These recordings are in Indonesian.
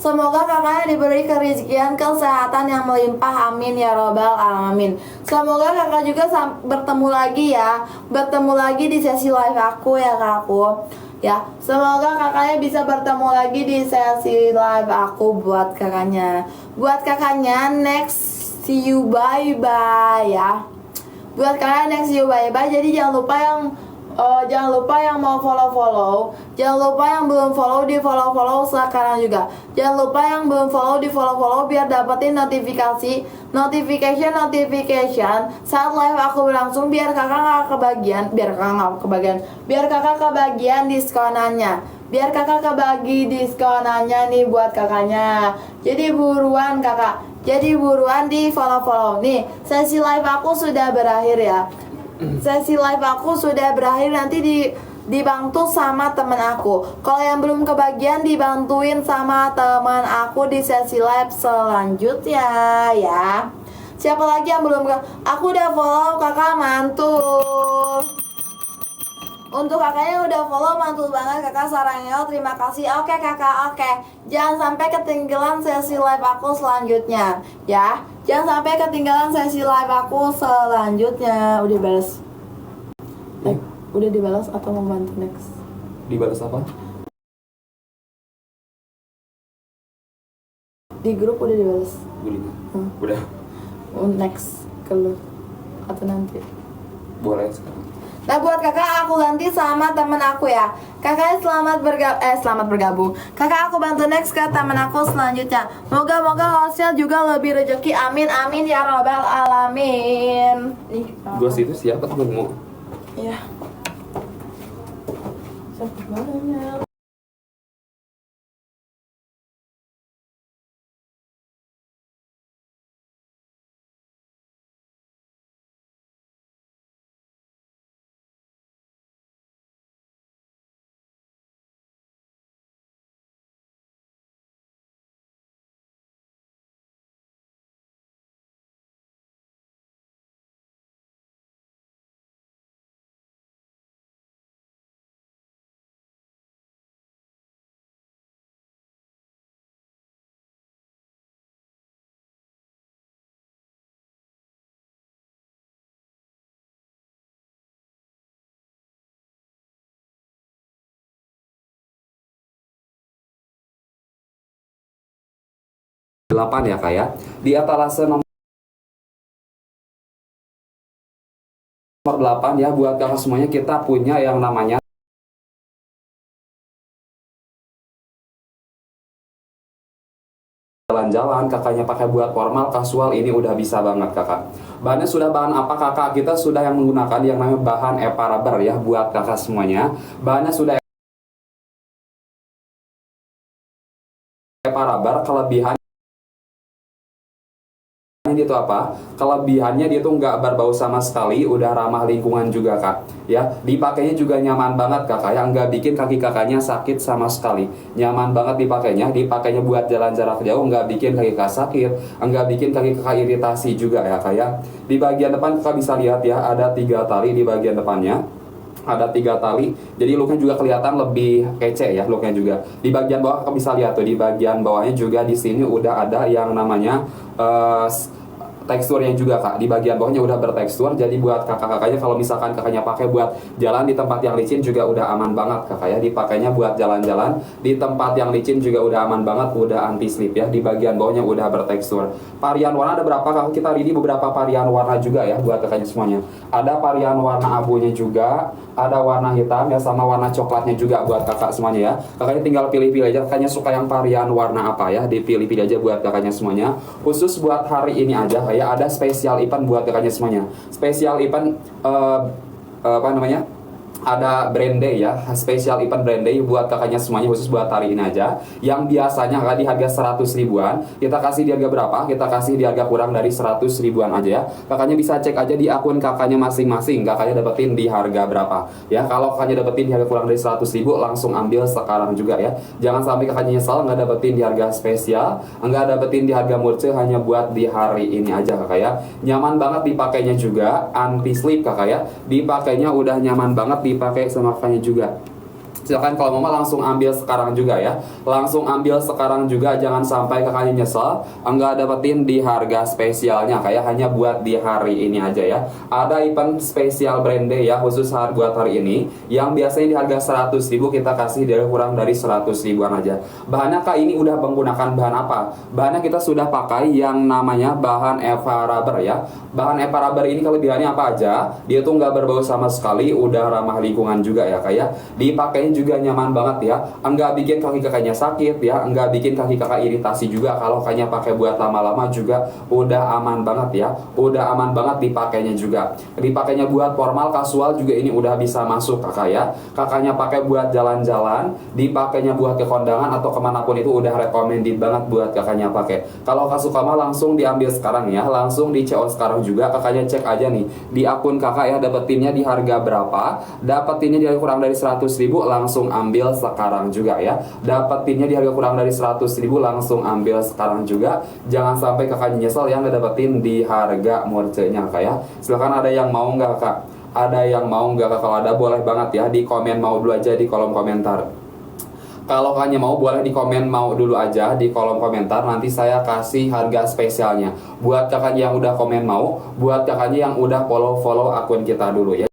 Semoga kakaknya diberi kerezekian kesehatan yang melimpah, amin ya robbal alamin. Semoga kakak juga bertemu lagi ya, bertemu lagi di sesi live aku ya kakakku. Ya, semoga kakaknya bisa bertemu lagi di sesi live aku buat kakaknya. Buat kakaknya next, see you bye bye ya. Buat kalian next, see you bye bye. Jadi jangan lupa yang mau follow, jangan lupa yang belum follow di follow sekarang juga. Jangan lupa yang belum follow di follow biar dapetin notification saat live aku berlangsung, biar kakak nggak kebagian diskonannya, biar kakak kebagi diskonannya nih buat kakaknya. Jadi buruan kakak, jadi buruan di follow nih. Sesi live aku sudah berakhir ya. Sesi live aku sudah berakhir, nanti dibantu sama temen aku. Kalau yang belum kebagian dibantuin sama teman aku di sesi live selanjutnya ya. Siapa lagi yang belum aku udah follow kakak, mantul. Untuk kakaknya yang udah follow, mantul banget kakak, sarangnya terima kasih. Oke kakak, oke. Jangan sampai ketinggalan sesi live aku selanjutnya ya. Jangan sampai ketinggalan sesi live aku selanjutnya. Udah balas? Udah dibalas atau mau bantu next? Dibalas apa? Di grup udah dibalas. Udah. Next ke lu atau nanti? Boleh sekarang. Nah buat kakak aku ganti sama temen aku ya. Kakaknya selamat bergabung. Kakak aku bantu next ke temen aku selanjutnya. Moga hostnya juga lebih rezeki, amin amin ya robbal alamin. Gua situ siapa tuh mau? Iya. Siapa banyak. Delapan ya kak ya. Di etalase nomor 8 ya, buat kakak semuanya kita punya yang namanya jalan-jalan. Kakaknya pakai buat formal, kasual, ini udah bisa banget kakak. Bahannya sudah bahan apa kakak? Kita sudah yang menggunakan yang namanya bahan EPA rubber ya, buat kakak semuanya. Bahannya sudah EPA rubber. Kelebihan dia itu apa? Kelebihannya dia tuh nggak berbau sama sekali, udah ramah lingkungan juga kak. Ya, dipakainya juga nyaman banget kakak, yang nggak bikin kaki kakaknya sakit sama sekali. Nyaman banget dipakainya buat jalan jarak jauh, nggak bikin kaki kakak sakit, nggak bikin kaki kakak iritasi juga ya kak ya. Di bagian depan kakak bisa lihat ya, ada 3 tali di bagian depannya. Ada 3 tali, jadi looknya juga kelihatan lebih kece ya looknya juga. Di bagian bawah kakak bisa lihat tuh, di bagian bawahnya juga di sini udah ada yang namanya teksturnya juga kak. Di bagian bawahnya udah bertekstur, jadi buat kakak-kakaknya kalau misalkan kakaknya pakai buat jalan di tempat yang licin juga udah aman banget kakak ya. Dipakainya buat jalan-jalan di tempat yang licin juga udah aman banget, udah anti slip ya. Di bagian bawahnya udah bertekstur. Varian warna ada berapa kakak? Kita ready beberapa varian warna juga ya buat kakaknya semuanya. Ada varian warna abunya juga, ada warna hitam ya, sama warna coklatnya juga buat kakak semuanya ya. Kakaknya tinggal pilih-pilih aja, kakaknya suka yang varian warna apa ya, dipilih-pilih aja buat kakaknya semuanya. Khusus buat hari ini aja ya, ada spesial event buat kakaknya semuanya. Spesial event apa namanya? Ada brand day ya, spesial event brand day buat kakaknya semuanya, khusus buat hari ini aja. Yang biasanya kakak di harga 100 ribuan, kita kasih di harga berapa? Kita kasih di harga kurang dari 100 ribuan aja ya. Kakaknya bisa cek aja di akun kakaknya masing-masing, kakaknya dapetin di harga berapa ya. Kalau kakaknya dapetin di harga kurang dari 100 ribu, langsung ambil sekarang juga ya. Jangan sampai kakaknya nyesal nggak dapetin di harga spesial, nggak dapetin di harga murce, hanya buat di hari ini aja kakak ya. Nyaman banget dipakainya juga, anti slip kakak ya. Dipakainya udah nyaman banget dipakai sama kakaknya juga. Silakan kalau mau langsung ambil sekarang juga ya. Langsung ambil sekarang juga, jangan sampai kakaknya nyesel enggak dapetin di harga spesialnya, kayak hanya buat di hari ini aja ya. Ada event spesial brand day ya, khusus buat hari ini, yang biasanya di harga 100.000 kita kasih dari kurang dari 100.000-an aja. Bahannya kak ini udah menggunakan bahan apa? Bahannya kita sudah pakai yang namanya bahan Eva Rubber ya. Bahan Eva Rubber ini kelebihannya apa aja? Dia tuh nggak berbau sama sekali, udah ramah lingkungan juga ya kayak. Dipakainya juga nyaman banget ya, enggak bikin kaki kakaknya sakit ya, enggak bikin kaki kakak iritasi juga. Kalau kakaknya pakai buat lama-lama juga udah aman banget ya, udah aman banget dipakainya juga. Dipakainya buat formal kasual juga ini udah bisa masuk kakak ya. Kakaknya pakai buat jalan-jalan, dipakainya buat ke kondangan atau kemanapun itu udah recommended banget buat kakaknya pakai. Kalau kakak suka mah langsung diambil sekarang ya, langsung di CO sekarang juga. Kakaknya cek aja nih di akun kakak ya, dapetinnya di harga berapa, dapetinnya di kurang dari 100.000, langsung ambil sekarang juga ya. Dapetinnya di harga kurang dari 100.000, langsung ambil sekarang juga. Jangan sampai kakaknya nyesel yang nggak dapetin di harga murcenya kak ya. Silahkan, ada yang mau nggak kak? Ada yang mau nggak kak? Kalau ada boleh banget ya, di komen mau dulu aja di kolom komentar. Kalau kakaknya mau boleh di komen mau dulu aja di kolom komentar, nanti saya kasih harga spesialnya. Buat kakaknya yang udah komen mau, buat kakaknya yang udah follow akun kita dulu ya.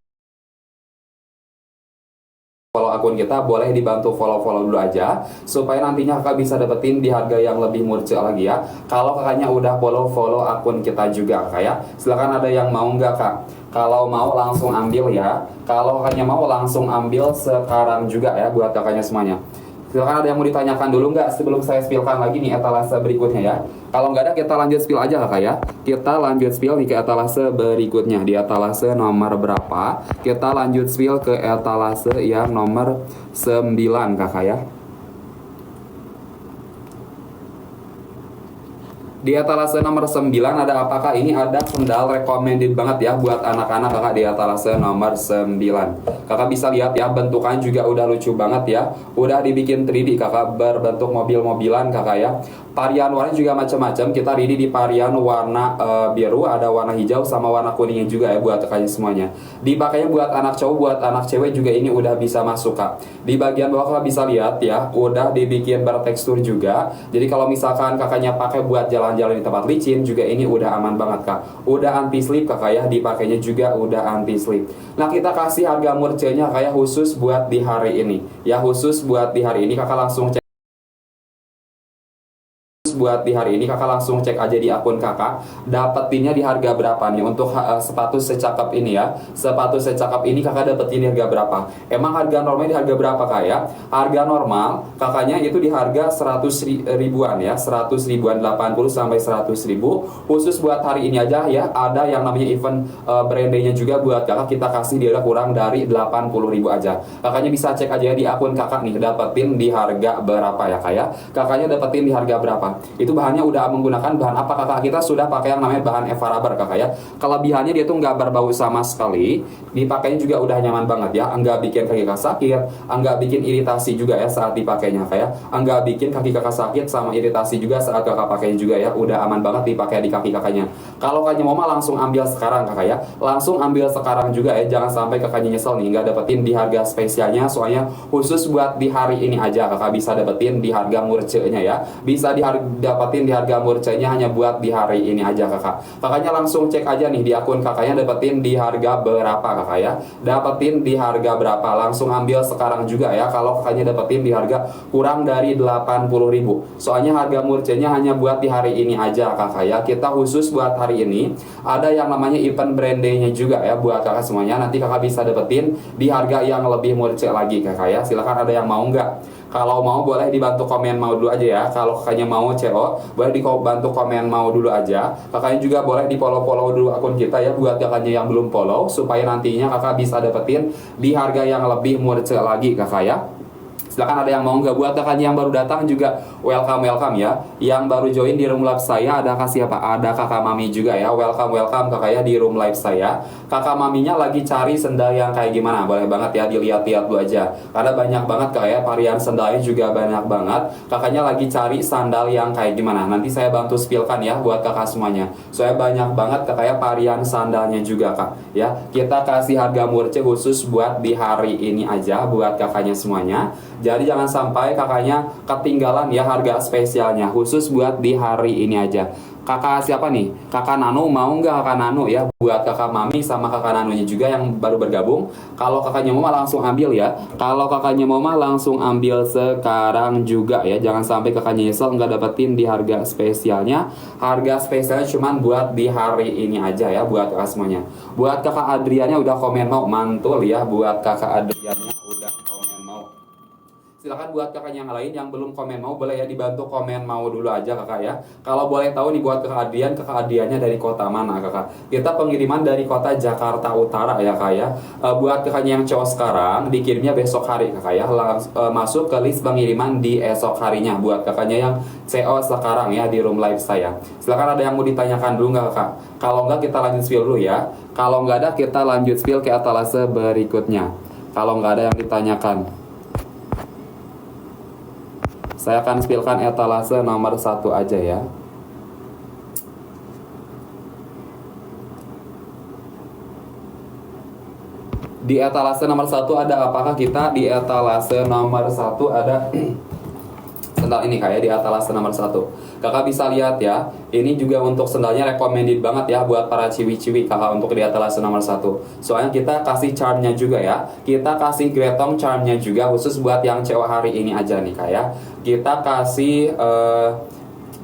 Follow akun kita, boleh dibantu follow dulu aja supaya nantinya kakak bisa dapetin di harga yang lebih murah lagi ya. Kalau kakaknya udah follow akun kita juga kak ya. Silahkan, ada yang mau nggak kak? Kalau mau langsung ambil ya. Kalau kakaknya mau langsung ambil sekarang juga ya buat kakaknya semuanya. Silahkan, ada yang mau ditanyakan dulu nggak sebelum saya spillkan lagi nih etalase berikutnya ya. Kalau nggak ada, kita lanjut spill aja kakak ya. Kita lanjut spill nih ke etalase berikutnya. Di etalase nomor berapa? Kita lanjut spill ke etalase yang nomor 9 kakak ya. Di etalase nomor 9 ada apakah? Ini ada sendal recommended banget ya buat anak-anak kakak di etalase nomor 9. Kakak bisa lihat ya, bentukannya juga udah lucu banget ya. Udah dibikin 3D kakak, berbentuk mobil-mobilan kakak ya. Varian warna juga macam-macam. Kita ready di varian warna biru, ada warna hijau sama warna kuningnya juga ya buat kakaknya semuanya. Dipakainya buat anak cowok, buat anak cewek juga ini udah bisa masuk kak. Di bagian bawah kakak bisa lihat ya, udah dibikin bertekstur juga. Jadi kalau misalkan kakaknya pakai buat jalan-jalan di tempat licin juga ini udah aman banget kak. Udah anti slip kakak ya, dipakainya juga udah anti slip. Nah, kita kasih harga murcenya kayak khusus buat di hari ini ya, khusus buat di hari ini. Kakak langsung cek buat di hari ini, kakak langsung cek aja di akun kakak, dapetinnya di harga berapa nih untuk sepatu secakep ini ya. Sepatu secakep ini kakak dapetin di harga berapa? Emang harga normalnya di harga berapa kak ya? Harga normal kakaknya itu di harga 100 ribuan ya, 100 ribuan, 80 sampai 100 ribu. Khusus buat hari ini aja ya, ada yang namanya event brand day-nya juga buat kakak, kita kasih di harga kurang dari 80 ribu aja. Kakaknya bisa cek aja di akun kakak nih, dapetin di harga berapa ya kak ya. Kakaknya dapetin di harga berapa? Itu bahannya udah menggunakan bahan apa kakak? Kita sudah pakai yang namanya bahan Eva Rubber kakak ya. Kelebihannya dia tuh nggak berbau sama sekali, dipakainya juga udah nyaman banget ya, enggak bikin kaki kakak sakit, enggak bikin iritasi juga ya saat dipakainya kak ya, enggak bikin kaki kakak sakit sama iritasi juga saat kakak pakainya juga ya, udah aman banget dipakai di kaki kakaknya. Kalau kakaknya mau mah langsung ambil sekarang kakak ya, langsung ambil sekarang juga ya, jangan sampai kakaknya nyesel nih nggak dapetin di harga spesialnya, soalnya khusus buat di hari ini aja kakak bisa dapetin di harga murcenya ya, bisa dapetin di harga murcanya hanya buat di hari ini aja kakak. Kakaknya langsung cek aja nih di akun kakaknya, dapetin di harga berapa kakak ya, dapetin di harga berapa, langsung ambil sekarang juga ya. Kalau kakaknya dapetin di harga kurang dari 80 ribu, soalnya harga murcenya hanya buat di hari ini aja kakak ya. Kita khusus buat hari ini, ada yang namanya event brand day-nya juga ya buat kakak semuanya, nanti kakak bisa dapetin di harga yang lebih murce lagi kakak ya. Silahkan, ada yang mau nggak? Kalau mau boleh dibantu komen mau dulu aja ya. Kalau kakaknya mau CO, boleh dibantu komen mau dulu aja. Kakaknya juga boleh di follow dulu akun kita ya, buat kakaknya yang belum follow, supaya nantinya kakak bisa dapetin di harga yang lebih murce lagi kakak ya. Silahkan, ada yang mau nggak? Buat kakaknya yang baru datang juga welcome ya. Yang baru join di room live saya ada siapa? Ada kakak mami juga ya. Welcome kakak ya di room live saya. Kakak maminya lagi cari sendal yang kayak gimana? Boleh banget ya dilihat-lihat dulu aja. Karena banyak banget kak ya, varian sendalnya juga banyak banget. Kakaknya lagi cari sandal yang kayak gimana? Nanti saya bantu spillkan ya buat kakak semuanya. Soalnya banyak banget kakak ya varian sandalnya juga kak ya. Kita kasih harga murce khusus buat di hari ini aja buat kakaknya semuanya. Jadi jangan sampai kakaknya ketinggalan ya harga spesialnya khusus buat di hari ini aja. Kakak siapa nih? Kakak Nano mau nggak kakak Nano ya? Buat kakak mami sama kakak Nanonya juga yang baru bergabung. Kalau kakaknya mau mah langsung ambil ya. Kalau kakaknya mau mah langsung ambil sekarang juga ya. Jangan sampai kakaknya nyesel nggak dapetin di harga spesialnya. Harga spesialnya cuman buat di hari ini aja ya buat kakak semuanya. Buat kakak Adriannya udah komen mau, mantul ya buat kakak Adriannya udah komen mau. Silahkan buat kakaknya yang lain yang belum komen mau, boleh ya dibantu komen mau dulu aja kakak ya. Kalau boleh tahu nih buat kakak Adriannya dari kota mana kakak? Kita pengiriman dari kota Jakarta Utara ya kak ya. Buat kakaknya yang cowok sekarang dikirimnya besok hari kakak ya. Masuk ke list pengiriman di esok harinya buat kakaknya yang CO sekarang ya di room live saya. Silahkan ada yang mau ditanyakan dulu nggak kakak? Kalau nggak kita lanjut spill dulu ya. Kalau nggak ada kita lanjut spill ke etalase berikutnya. Kalau nggak ada yang ditanyakan, saya akan spillkan etalase nomor 1 aja ya. Di etalase nomor 1 ada apakah kita? Di etalase nomor 1 ada sendal ini kayak di etalase nomor 1. Kakak bisa lihat ya. Ini juga untuk sendalnya recommended banget ya buat para ciwi-ciwi kakak untuk di etalase nomor 1. Soalnya kita kasih charmnya juga ya. Kita kasih gretong charmnya juga khusus buat yang cewek hari ini aja nih kayak. Kita kasih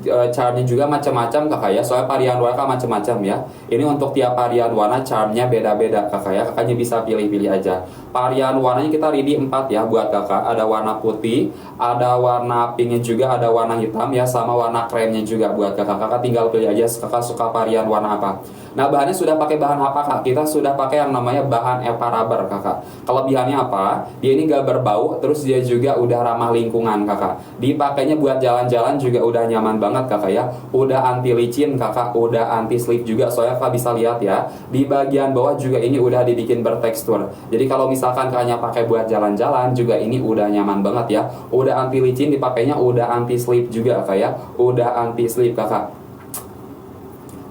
charmnya juga macam-macam kakak ya. Soalnya varian warna macam-macam ya. Ini untuk tiap varian warna charmnya beda-beda kakak ya. Kakaknya bisa pilih-pilih aja. Varian warnanya kita ready 4 ya buat kakak. Ada warna putih, ada warna pinknya juga, ada warna hitam ya, sama warna kremnya juga buat kakak. Kakak tinggal pilih aja kakak suka varian warna apa. Nah bahannya sudah pakai bahan apa kak? Kita sudah pakai yang namanya bahan EVA rubber kakak. Kelebihannya apa? Dia ini gak berbau, terus dia juga udah ramah lingkungan kakak. Dipakainya buat jalan-jalan juga udah nyaman banget kakak ya. Udah anti licin kakak, udah anti slip juga. Soalnya kakak bisa lihat ya, di bagian bawah juga ini udah dibikin bertekstur. Jadi kalau misalkan kakaknya pakai buat jalan-jalan juga ini udah nyaman banget ya. Udah anti licin, dipakainya udah anti slip juga kakak ya. Udah anti slip kakak.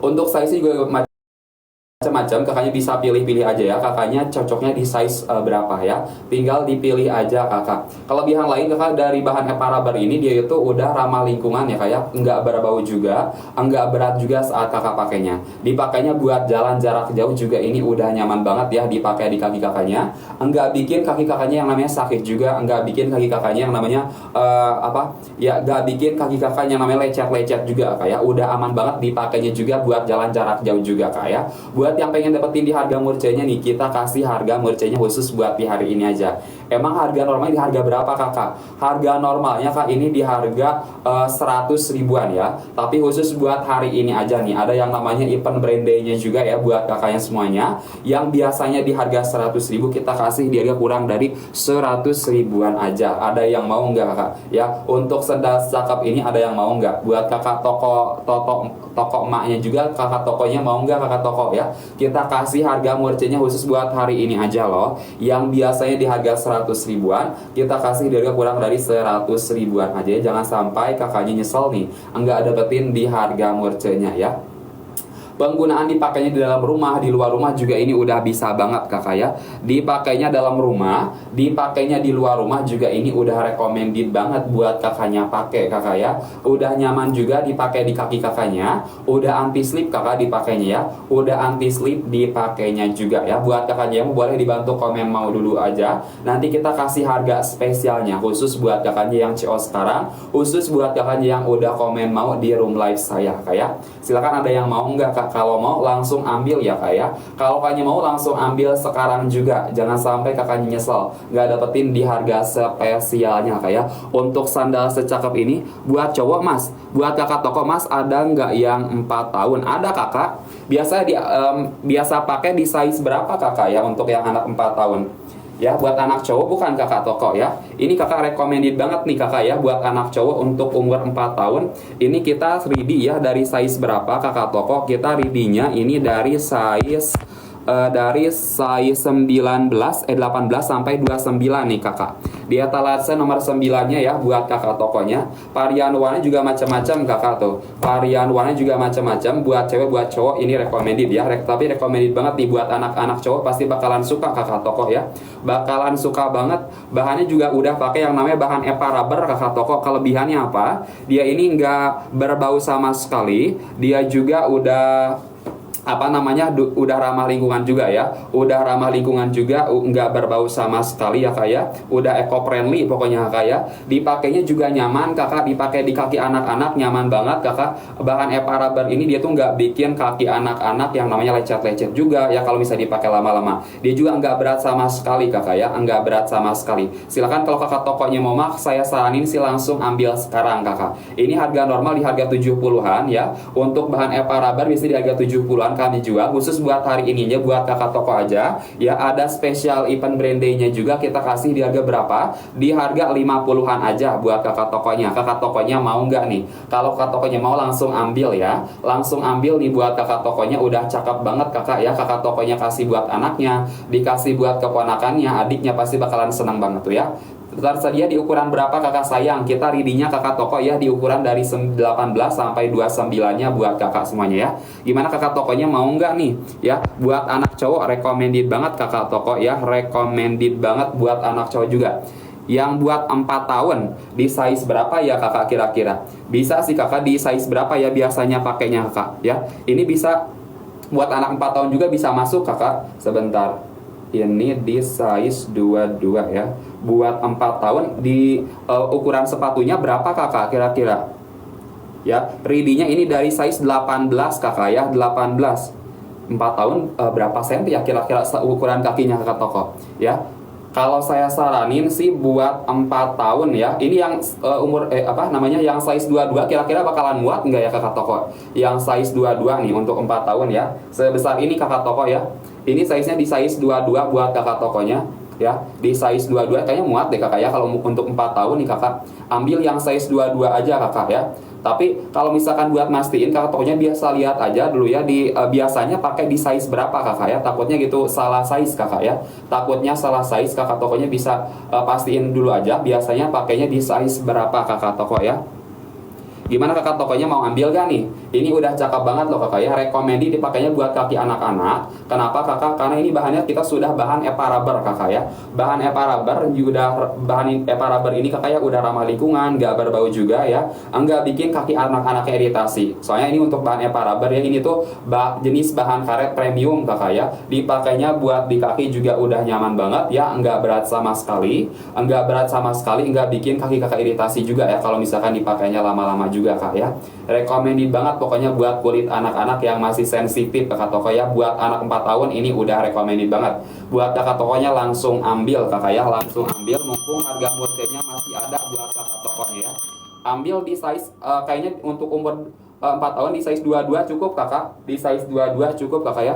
Untuk size juga macam-macam, kakaknya bisa pilih-pilih aja ya. Kakaknya cocoknya di size berapa ya, tinggal dipilih aja kakak. Kelebihan lain kakak dari bahan EVA rubber ini, dia itu udah ramah lingkungan ya kayak, nggak berbau juga, nggak berat juga saat kakak pakainya. Dipakainya buat jalan jarak jauh juga ini udah nyaman banget ya dipakai di kaki kakaknya. Nggak bikin kaki kakaknya yang namanya sakit juga, nggak bikin kaki kakaknya yang namanya nggak bikin kaki kakaknya yang namanya lecet-lecet juga kayak. Udah aman banget dipakainya juga buat jalan jarak jauh juga kayak. Buat yang pengen dapetin di harga murcenya nih, kita kasih harga murcenya khusus buat di hari ini aja. Emang harga normalnya di harga berapa kakak? Harga normalnya kak ini di harga 100 ribuan ya. Tapi khusus buat hari ini aja nih, ada yang namanya event brand day-nya juga ya buat kakaknya semuanya. Yang biasanya di harga 100 ribu kita kasih di harga kurang dari 100 ribuan aja. Ada yang mau nggak kakak? Ya, untuk sendal cakep ini ada yang mau nggak? Buat kakak toko emaknya juga, kakak tokonya mau nggak kakak toko ya? Kita kasih harga murcenya khusus buat hari ini aja loh. Yang biasanya di harga 100 ribuan, kita kasih di harga kurang dari 100 ribuan aja ya. Jangan sampai kakaknya nyesel nih nggak dapetin di harga murcenya ya. Penggunaan dipakainya di dalam rumah, di luar rumah juga ini udah bisa banget kakak ya. Dipakainya dalam rumah, dipakainya di luar rumah juga ini udah recommended banget buat kakaknya pakai kakak ya. Udah nyaman juga dipakai di kaki kakaknya. Udah anti slip kakak dipakainya ya. Udah anti slip dipakainya juga ya. Buat kakaknya yang boleh dibantu komen mau dulu aja. Nanti kita kasih harga spesialnya khusus buat kakaknya yang CO sekarang, khusus buat kakaknya yang udah komen mau di room live saya kak ya. Silakan ada yang mau nggak kak? Kalau mau langsung ambil ya kak ya. Kalau kakaknya mau langsung ambil sekarang juga. Jangan sampai kakaknya nyesel nggak dapetin di harga spesialnya kak ya. Untuk sandal secakep ini buat cowok mas, buat kakak toko mas, ada nggak yang 4 tahun? Ada kakak. Biasa pakai di size berapa kakak ya untuk yang anak 4 tahun? Ya, buat anak cowok bukan kakak toko ya. Ini kakak recommended banget nih kakak ya, buat anak cowok untuk umur 4 tahun. Ini kita ready ya, dari size berapa kakak toko? Kita ready-nya ini dari size 18 sampai 29 nih kakak. Di etalase nomor 9-nya ya buat kakak tokonya. Varian warnanya juga macam-macam kakak tuh. Varian warnanya juga macam-macam, buat cewek buat cowok ini recommended ya. Tapi recommended banget nih buat anak-anak cowok, pasti bakalan suka kakak toko ya. Bakalan suka banget. Bahannya juga udah pakai yang namanya bahan EPA rubber kakak toko. Kelebihannya apa? Dia ini nggak berbau sama sekali. Dia juga udah udah ramah lingkungan juga ya, udah ramah lingkungan juga, nggak berbau sama sekali ya kak ya, udah eco friendly pokoknya kak ya. Dipakainya juga nyaman kakak, dipakai di kaki anak-anak nyaman banget kakak. Bahan EPA rubber ini dia tuh nggak bikin kaki anak-anak yang namanya lecet-lecet juga ya kalau bisa dipakai lama-lama. Dia juga nggak berat sama sekali kakak ya, nggak berat sama sekali. Silakan kalau kakak tokonya mau saya saranin sih langsung ambil sekarang kakak. Ini harga normal di harga 70-an ya. Untuk bahan EPA rubber bisa di harga 70-an kami jual khusus buat hari ininya buat kakak toko aja ya. Ada special event brand day-nya juga kita kasih di harga berapa? Di harga 50-an aja buat kakak tokonya. Kakak tokonya mau nggak nih? Kalau kakak tokonya mau langsung ambil ya, langsung ambil nih buat kakak tokonya, udah cakep banget kakak ya. Kakak tokonya kasih buat anaknya, dikasih buat keponakannya, adiknya, pasti bakalan senang banget tuh ya. Tersedia di ukuran berapa kakak sayang? Kita ready-nya kakak toko ya di ukuran dari 18 sampai 29-nya buat kakak semuanya ya. Gimana kakak tokonya mau nggak nih? Ya, buat anak cowok recommended banget kakak toko ya, recommended banget buat anak cowok juga. Yang buat 4 tahun di size berapa ya kakak kira-kira? Bisa sih kakak di size berapa ya biasanya pakainya kakak ya. Ini bisa buat anak 4 tahun juga bisa masuk kakak. Sebentar. Ini di size 22 ya. Buat 4 tahun di ukuran sepatunya berapa kakak kira-kira? Ya, ready-nya ini dari size 18 kakak ya, 18. 4 tahun berapa senti ya kira-kira ukuran kakinya kakak toko? Ya. Kalau saya saranin sih buat 4 tahun ya. Ini yang yang size 22 kira-kira bakalan muat nggak ya kakak toko? Yang size 22 nih untuk 4 tahun ya. Sebesar ini kakak toko ya. Ini size-nya di size 22 buat kakak tokonya ya. Di size 22 kayaknya muat deh kakak ya. Kalau untuk 4 tahun nih kakak, ambil yang size 22 aja kakak ya. Tapi kalau misalkan buat mastiin kakak tokonya biasa lihat aja dulu ya di biasanya pakai di size berapa kakak ya. Takutnya gitu salah size kakak ya. Takutnya salah size, kakak tokonya bisa pastiin dulu aja biasanya pakainya di size berapa kakak toko ya. Gimana kakak tokonya mau ambil gak nih? Ini udah cakep banget loh kakak ya. Recommended dipakainya buat kaki anak-anak. Kenapa kakak? Karena ini bahannya kita sudah bahan EPA rubber kakak ya. Bahan EPA rubber bahan EPA rubber ini kakak ya udah ramah lingkungan, gak berbau juga ya. Enggak bikin kaki anak-anaknya iritasi. Soalnya ini untuk bahan EPA rubber ya, ini tuh jenis bahan karet premium kakak ya. Dipakainya buat di kaki juga udah nyaman banget ya. Enggak berat sama sekali. Enggak bikin kaki kakak iritasi juga ya kalau misalkan dipakainya lama-lama juga kak ya. Recommended banget pokoknya buat kulit anak-anak yang masih sensitif kakak toko ya. Buat anak 4 tahun ini udah recommended banget. Buat kakak tokonya langsung ambil kakak ya, langsung ambil mumpung harga murcenya masih ada buat kakak tokonya ya. Ambil di size kayaknya untuk umur 4 tahun di size 22 cukup kakak. Di size 22 cukup kakak ya.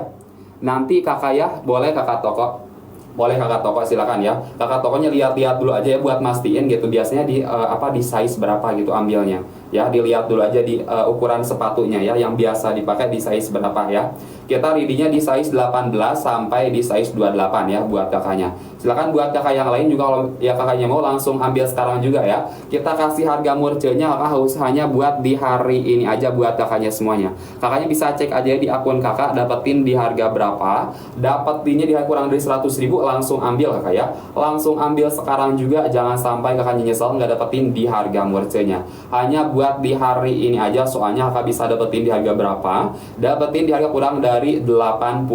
Nanti kakak ya boleh kakak toko. Boleh kakak toko silakan ya. Kakak tokonya lihat-lihat dulu aja ya buat mastiin gitu. Biasanya di di size berapa gitu ambilnya. Ya, dilihat dulu aja di ukuran sepatunya ya yang biasa dipakai di size berapa ya. Kita ready-nya di size 18 sampai di size 28 ya buat kakaknya. Silakan buat kakak yang lain juga kalau ya kakaknya mau langsung ambil sekarang juga ya. Kita kasih harga murcenya kakak hanya buat di hari ini aja buat kakaknya semuanya. Kakaknya bisa cek aja di akun kakak dapetin di harga berapa. Dapetinnya di kurang dari 100.000 langsung ambil kakak ya. Langsung ambil sekarang juga, jangan sampai kakaknya nyesel nggak dapetin di harga murcenya. Hanya buat di hari ini aja, soalnya kakak bisa dapetin di harga berapa? Dapetin di harga kurang dari 80.000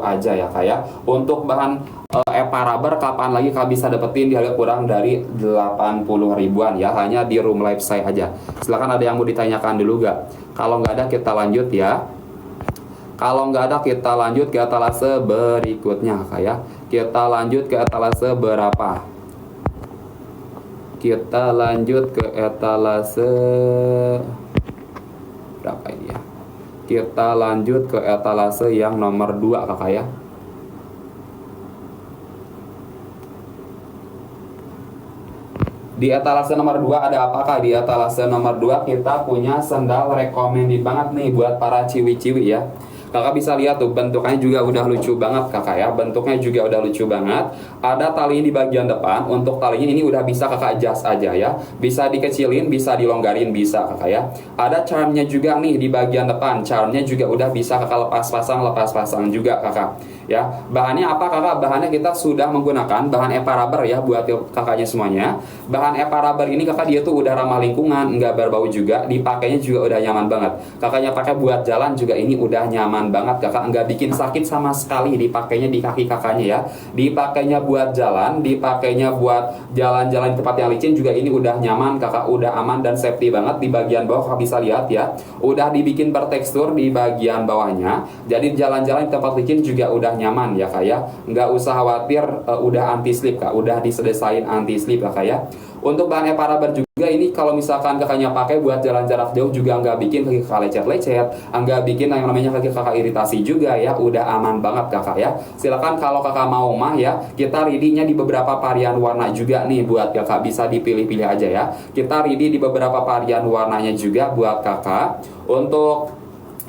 aja ya kak ya. Untuk bahan EPA rubber kapan lagi kak bisa dapetin di harga kurang dari 80 ribuan ya, hanya di room live saya aja. Silahkan ada yang mau ditanyakan dulu gak? Kalau nggak ada kita lanjut ya. Kalau nggak ada kita lanjut ke etalase berikutnya kak ya. Kita lanjut ke etalase berapa? Kita lanjut ke etalase berapa ini ya? Kita lanjut ke etalase yang nomor 2 kakak ya. Di etalase nomor 2 ada apakah? Di etalase nomor 2 kita punya sendal recommended banget nih buat para ciwi-ciwi ya. Kakak bisa lihat tuh bentuknya juga udah lucu banget kakak ya. Bentuknya juga udah lucu banget. Ada talinya di bagian depan. Untuk talinya ini udah bisa kakak adjust aja ya. Bisa dikecilin, bisa dilonggarin, bisa kakak ya. Ada charmnya juga nih di bagian depan. Charmnya juga udah bisa kakak lepas pasang juga kakak ya. Bahannya apa kakak? Bahannya kita sudah menggunakan bahan EPA rubber ya buat kakaknya semuanya. Bahan EPA rubber ini kakak dia tuh udah ramah lingkungan, nggak berbau juga. Dipakainya juga udah nyaman banget. Kakaknya pakai buat jalan juga ini udah nyaman banget kakak, nggak bikin sakit sama sekali dipakainya di kaki kakaknya ya. Dipakainya buat jalan, dipakainya buat jalan-jalan tempat yang licin juga ini udah nyaman kakak, udah aman dan safety banget. Di bagian bawah kakak bisa lihat ya, udah dibikin bertekstur di bagian bawahnya, jadi jalan-jalan di tempat licin juga udah nyaman ya kak ya. Nggak usah khawatir, udah anti slip kak, udah disedesain anti slip kak ya. Untuk bahan EPA rubber juga ini kalau misalkan kakaknya pakai buat jalan jarak jauh juga nggak bikin kaki kakak lecet-lecet, nggak bikin yang namanya kaki kakak iritasi juga ya, udah aman banget kakak ya. Silakan kalau kakak mau mah ya, kita ready-nya di beberapa varian warna juga nih buat kakak, bisa dipilih-pilih aja ya. Kita ready di beberapa varian warnanya juga buat kakak. Untuk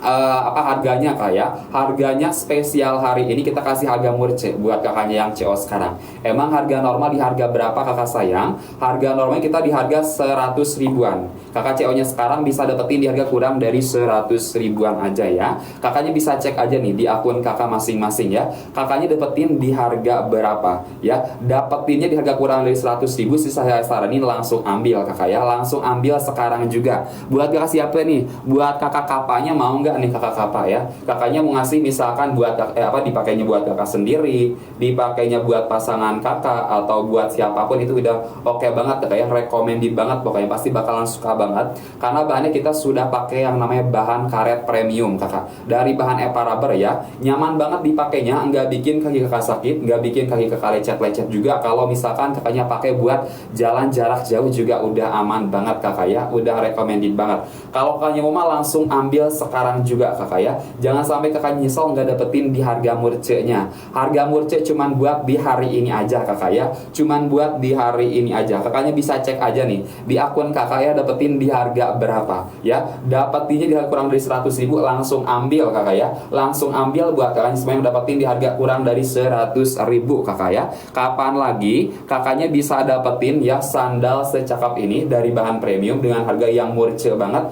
harganya kak ya, harganya spesial hari ini kita kasih harga murce buat kakaknya yang CO sekarang. Emang harga normal di harga berapa kakak sayang? Harga normal kita di harga 100 ribuan. Kakak CO nya sekarang bisa dapetin di harga kurang dari 100 ribuan aja ya. Kakaknya bisa cek aja nih di akun kakak masing-masing ya, kakaknya dapetin di harga berapa ya. Dapetinnya di harga kurang dari 100 ribu sih saya saranin langsung ambil kakak ya, langsung ambil sekarang juga. Buat kakak siapa nih? Buat kakak kapanya mau nggak nih kakak kapa ya, kakaknya mau ngasih misalkan buat dipakainya buat kakak sendiri, dipakainya buat pasangan kakak atau buat siapapun, itu udah oke banget kakak ya, recommended banget pokoknya, pasti bakalan suka banget karena bahannya kita sudah pakai yang namanya bahan karet premium kakak, dari bahan EPA rubber ya. Nyaman banget dipakainya, nggak bikin kaki kakak sakit, nggak bikin kaki kakak lecet-lecet juga. Kalau misalkan kakaknya pakai buat jalan jarak jauh juga udah aman banget kakak ya, udah recommended banget. Kalau kakaknya mau langsung ambil sekarang juga kakak ya, jangan sampai kakak nyesel nggak dapetin di harga murce-nya. Harga murce cuman buat di hari ini aja kakak ya, cuman buat di hari ini aja. Kakaknya bisa cek aja nih di akun kakak ya, dapetin di harga berapa ya. Dapetinnya di harga kurang dari 100 ribu, langsung ambil kakak ya, langsung ambil buat kakaknya semua yang dapetin di harga kurang dari 100 ribu kakak ya. Kapan lagi kakaknya bisa dapetin ya sandal secakap ini dari bahan premium dengan harga yang murce banget,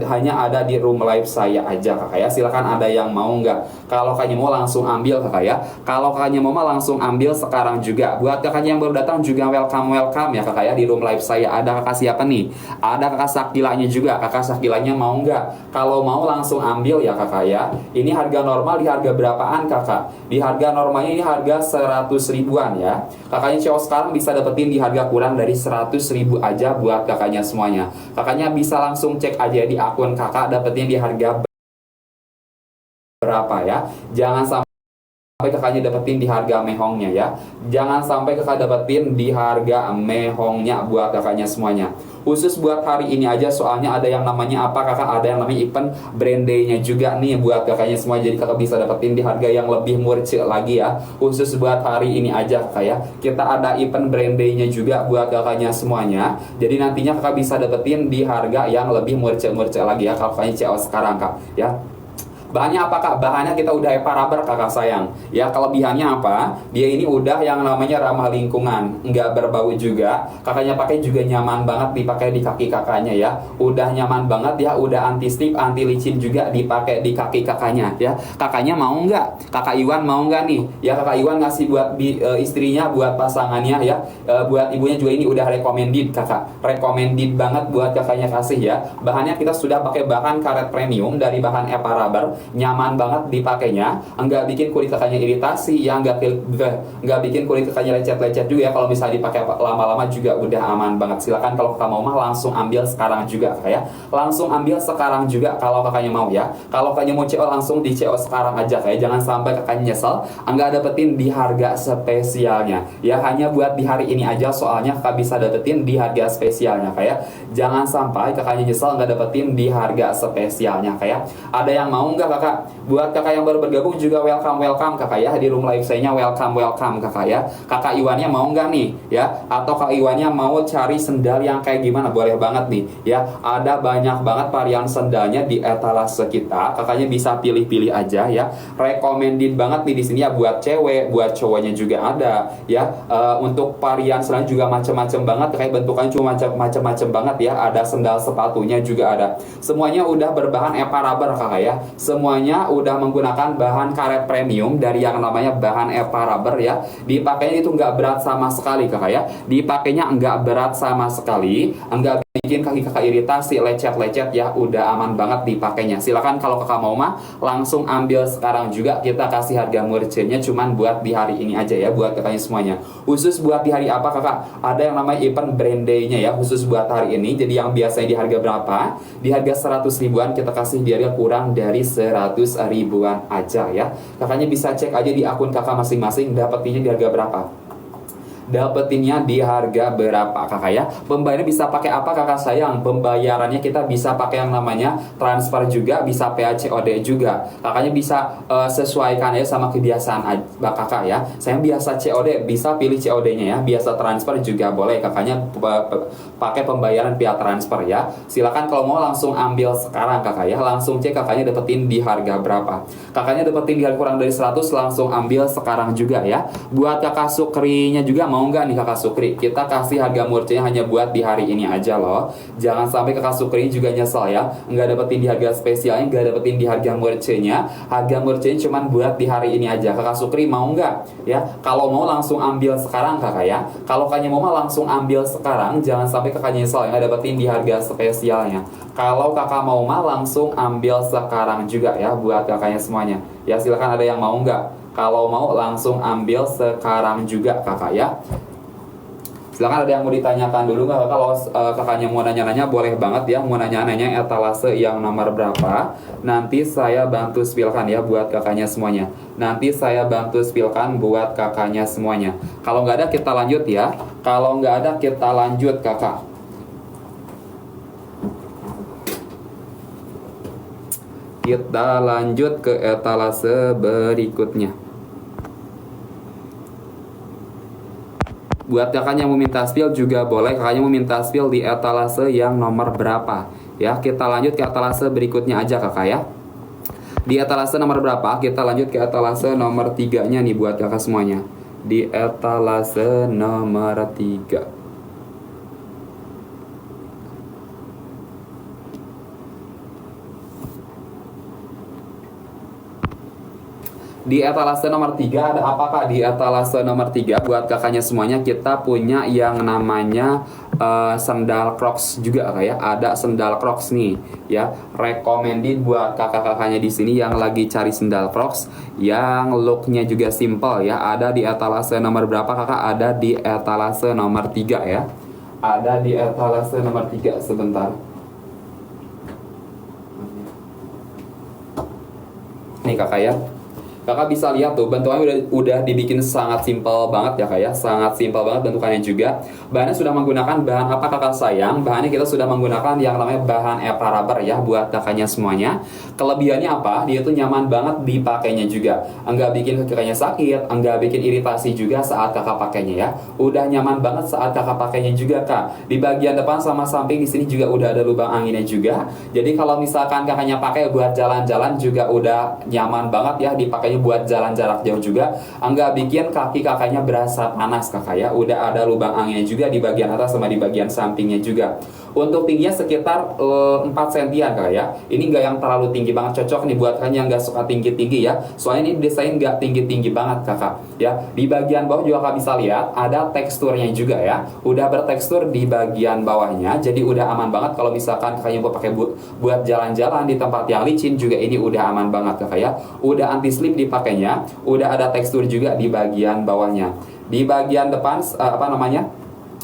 hanya ada di Room Life saya aja kakak ya. Silakan ada yang mau nggak? Kalau kakaknya mau langsung ambil kakak ya. Kalau kakaknya mau langsung ambil sekarang juga. Buat kakaknya yang baru datang juga welcome ya kakak ya, di Room Life saya. Ada kakak siapa nih? Ada kakak Sakilanya juga. Kakak Sakilanya mau nggak? Kalau mau langsung ambil ya kakak ya. Ini harga normal di harga berapaan kakak? Di harga normalnya ini harga 100 ribuan ya. Kakaknya cowok sekarang bisa dapetin di harga kurang dari 100 ribu aja buat kakaknya semuanya. Kakaknya bisa langsung cek aja di akun kakak, dapetin di harga berapa ya. Jangan sampai kakaknya dapetin di harga mehongnya ya. Jangan sampai kakak dapetin di harga mehongnya buat kakaknya semuanya. Khusus buat hari ini aja, soalnya ada yang namanya apa kakak, ada yang namanya event brand day-nya juga nih buat kakaknya semua. Jadi kakak bisa dapetin di harga yang lebih murce lagi ya. Khusus buat hari ini aja kakak ya. Kita ada event brand day-nya juga buat kakaknya semuanya. Jadi nantinya kakak bisa dapetin di harga yang lebih murce lagi ya kalau kakaknya CO sekarang kak ya. Bahannya apa kak? Bahannya kita udah EPA rubber kakak sayang ya. Kelebihannya apa? Dia ini udah yang namanya ramah lingkungan, nggak berbau juga. Kakaknya pakai juga nyaman banget dipakai di kaki kakaknya ya. Udah nyaman banget ya, udah anti slip, anti licin juga dipakai di kaki kakaknya ya. Kakaknya mau nggak? Kakak Iwan mau nggak nih? Ya kakak Iwan ngasih buat istrinya, buat pasangannya ya, buat ibunya juga ini udah recommended kakak. Recommended banget buat kakaknya kasih ya. Bahannya kita sudah pakai bahan karet premium dari bahan EPA rubber. Nyaman banget dipakainya, nggak bikin kulit kakaknya iritasi ya, nggak bikin kulit kakaknya lecet-lecet juga ya. Kalau misalnya dipakai lama-lama juga udah aman banget. Silakan kalau kakak mau mah langsung ambil sekarang juga kakak ya, langsung ambil sekarang juga kalau kakaknya mau ya. Kalau kakaknya mau CO langsung di CO sekarang aja kayak, jangan sampai kakaknya nyesel nggak dapetin di harga spesialnya ya. Hanya buat di hari ini aja, soalnya kakak bisa dapetin di harga spesialnya kayak. Jangan sampai kakaknya nyesel nggak dapetin di harga spesialnya kayak. Ada yang mau nggak kakak. Buat kakak yang baru bergabung juga welcome kakak ya. Di room live saya welcome kakak ya. Kakak Iwannya mau nggak nih ya? Atau Kak Iwannya mau cari sendal yang kayak gimana? Boleh banget nih ya. Ada banyak banget varian sendalnya di etalase kita. Kakaknya bisa pilih-pilih aja ya. Recommended banget nih di sini ya buat cewek, buat cowoknya juga ada ya. Untuk varian sendal juga macam-macam banget. Kayak bentukannya cuma macam-macam banget ya. Ada sendal sepatunya juga ada. Semuanya udah berbahan EVA rubber kakak ya. Semuanya udah menggunakan bahan karet premium dari yang namanya bahan EVA rubber ya. Dipakainya itu nggak berat sama sekali kakak ya. Dipakainya nggak berat sama sekali, nggak bikin kaki kakak iritasi, lecet-lecet ya. Udah aman banget dipakainya. Silakan kalau kakak mau mah langsung ambil sekarang juga. Kita kasih harga murcenya cuman buat di hari ini aja ya, buat kakaknya semuanya. Khusus buat di hari apa kakak? Ada yang namanya event brand day-nya ya, khusus buat hari ini. Jadi yang biasanya di harga berapa? Di harga 100 ribuan kita kasih di harga kurang dari 100 ribuan aja ya. Kakaknya bisa cek aja di akun kakak masing-masing dapetinnya di harga berapa. Dapetinnya di harga berapa kakak ya. Pembayarannya bisa pakai apa kakak sayang? Pembayarannya kita bisa pakai yang namanya transfer juga, bisa PACOD juga. Kakaknya bisa sesuaikan ya sama kebiasaan kakak ya. Saya biasa COD, bisa pilih COD-nya ya. Biasa transfer juga boleh. Kakaknya pakai pembayaran via transfer ya. Silakan kalau mau langsung ambil sekarang kakak ya. Langsung cek kakaknya dapetin di harga berapa. Kakaknya dapetin di harga kurang dari 100, langsung ambil sekarang juga ya. Buat kakak Sukrinya juga mau nggak nih kakak Sukri? Kita kasih harga murcenya hanya buat di hari ini aja loh. Jangan sampai kakak Sukri juga nyesel ya, nggak dapetin di harga spesialnya, nggak dapetin di harga murcenya. Harga murcenya cuma buat di hari ini aja. Kakak Sukri mau nggak ya? Kalau mau langsung ambil sekarang kakak ya. Kalau kakaknya mau langsung ambil sekarang, jangan sampai kakak nyesel ya, nggak dapetin di harga spesialnya. Kalau kakak mau langsung ambil sekarang juga ya buat kakaknya semuanya. Ya silakan, ada yang mau nggak? Kalau mau langsung ambil sekarang juga kakak ya. Silakan, ada yang mau ditanyakan dulu nggak? Kalau kakaknya mau nanya-nanya boleh banget ya. Mau nanya-nanya etalase yang nomor berapa, nanti saya bantu spillkan ya buat kakaknya semuanya. Nanti saya bantu spillkan buat kakaknya semuanya. Kalau nggak ada kita lanjut ya. Kalau nggak ada kita lanjut kakak. Kita lanjut ke etalase berikutnya. Buat kakaknya yang mau minta spill juga boleh. Kakaknya mau minta spill di etalase yang nomor berapa ya. Kita lanjut ke etalase berikutnya aja kakak ya. Di etalase nomor berapa? Kita lanjut ke etalase nomor 3-nya nih buat kakak semuanya. Di etalase nomor 3. Di etalase nomor 3 ada apakah? Di etalase nomor 3 buat kakaknya semuanya kita punya yang namanya sendal Crocs juga kayak. Ada sendal Crocs nih ya. Recommended buat kakak-kakaknya di sini yang lagi cari sendal Crocs yang looknya juga simple ya. Ada di etalase nomor berapa kakak? Ada di etalase nomor 3 ya. Ada di etalase nomor 3 sebentar. Nih kakak ya. Kakak bisa lihat tuh bentukannya udah dibikin sangat simpel banget ya kak ya. Sangat simpel banget bentukannya juga. Bahannya sudah menggunakan bahan apa kakak sayang? Bahannya kita sudah menggunakan yang namanya bahan EVA rubber ya buat kakaknya semuanya. Kelebihannya apa? Dia tuh nyaman banget dipakainya juga. Enggak bikin kaki kakaknya sakit, enggak bikin iritasi juga saat kakak pakainya ya. Udah nyaman banget saat kakak pakainya juga kak. Di bagian depan sama samping di sini juga udah ada lubang anginnya juga. Jadi kalau misalkan kakaknya pakai buat jalan-jalan juga udah nyaman banget ya dipakai buat jalan jarak jauh juga. Enggak bikin kaki kakaknya berasa panas kakak ya. Udah ada lubang anginnya juga di bagian atas sama di bagian sampingnya juga. Untuk tingginya sekitar 4 sentian kakak ya. Ini enggak yang terlalu tinggi banget, cocok nih buat kalian yang enggak suka tinggi-tinggi ya. Soalnya ini desain enggak tinggi-tinggi banget kakak ya. Di bagian bawah juga kakak bisa lihat ada teksturnya juga ya. Udah bertekstur di bagian bawahnya. Jadi udah aman banget kalau misalkan kakaknya mau pakai buat jalan-jalan di tempat yang licin juga, ini udah aman banget kakak ya. Udah anti slip dipakainya, udah ada tekstur juga di bagian bawahnya. Di bagian depan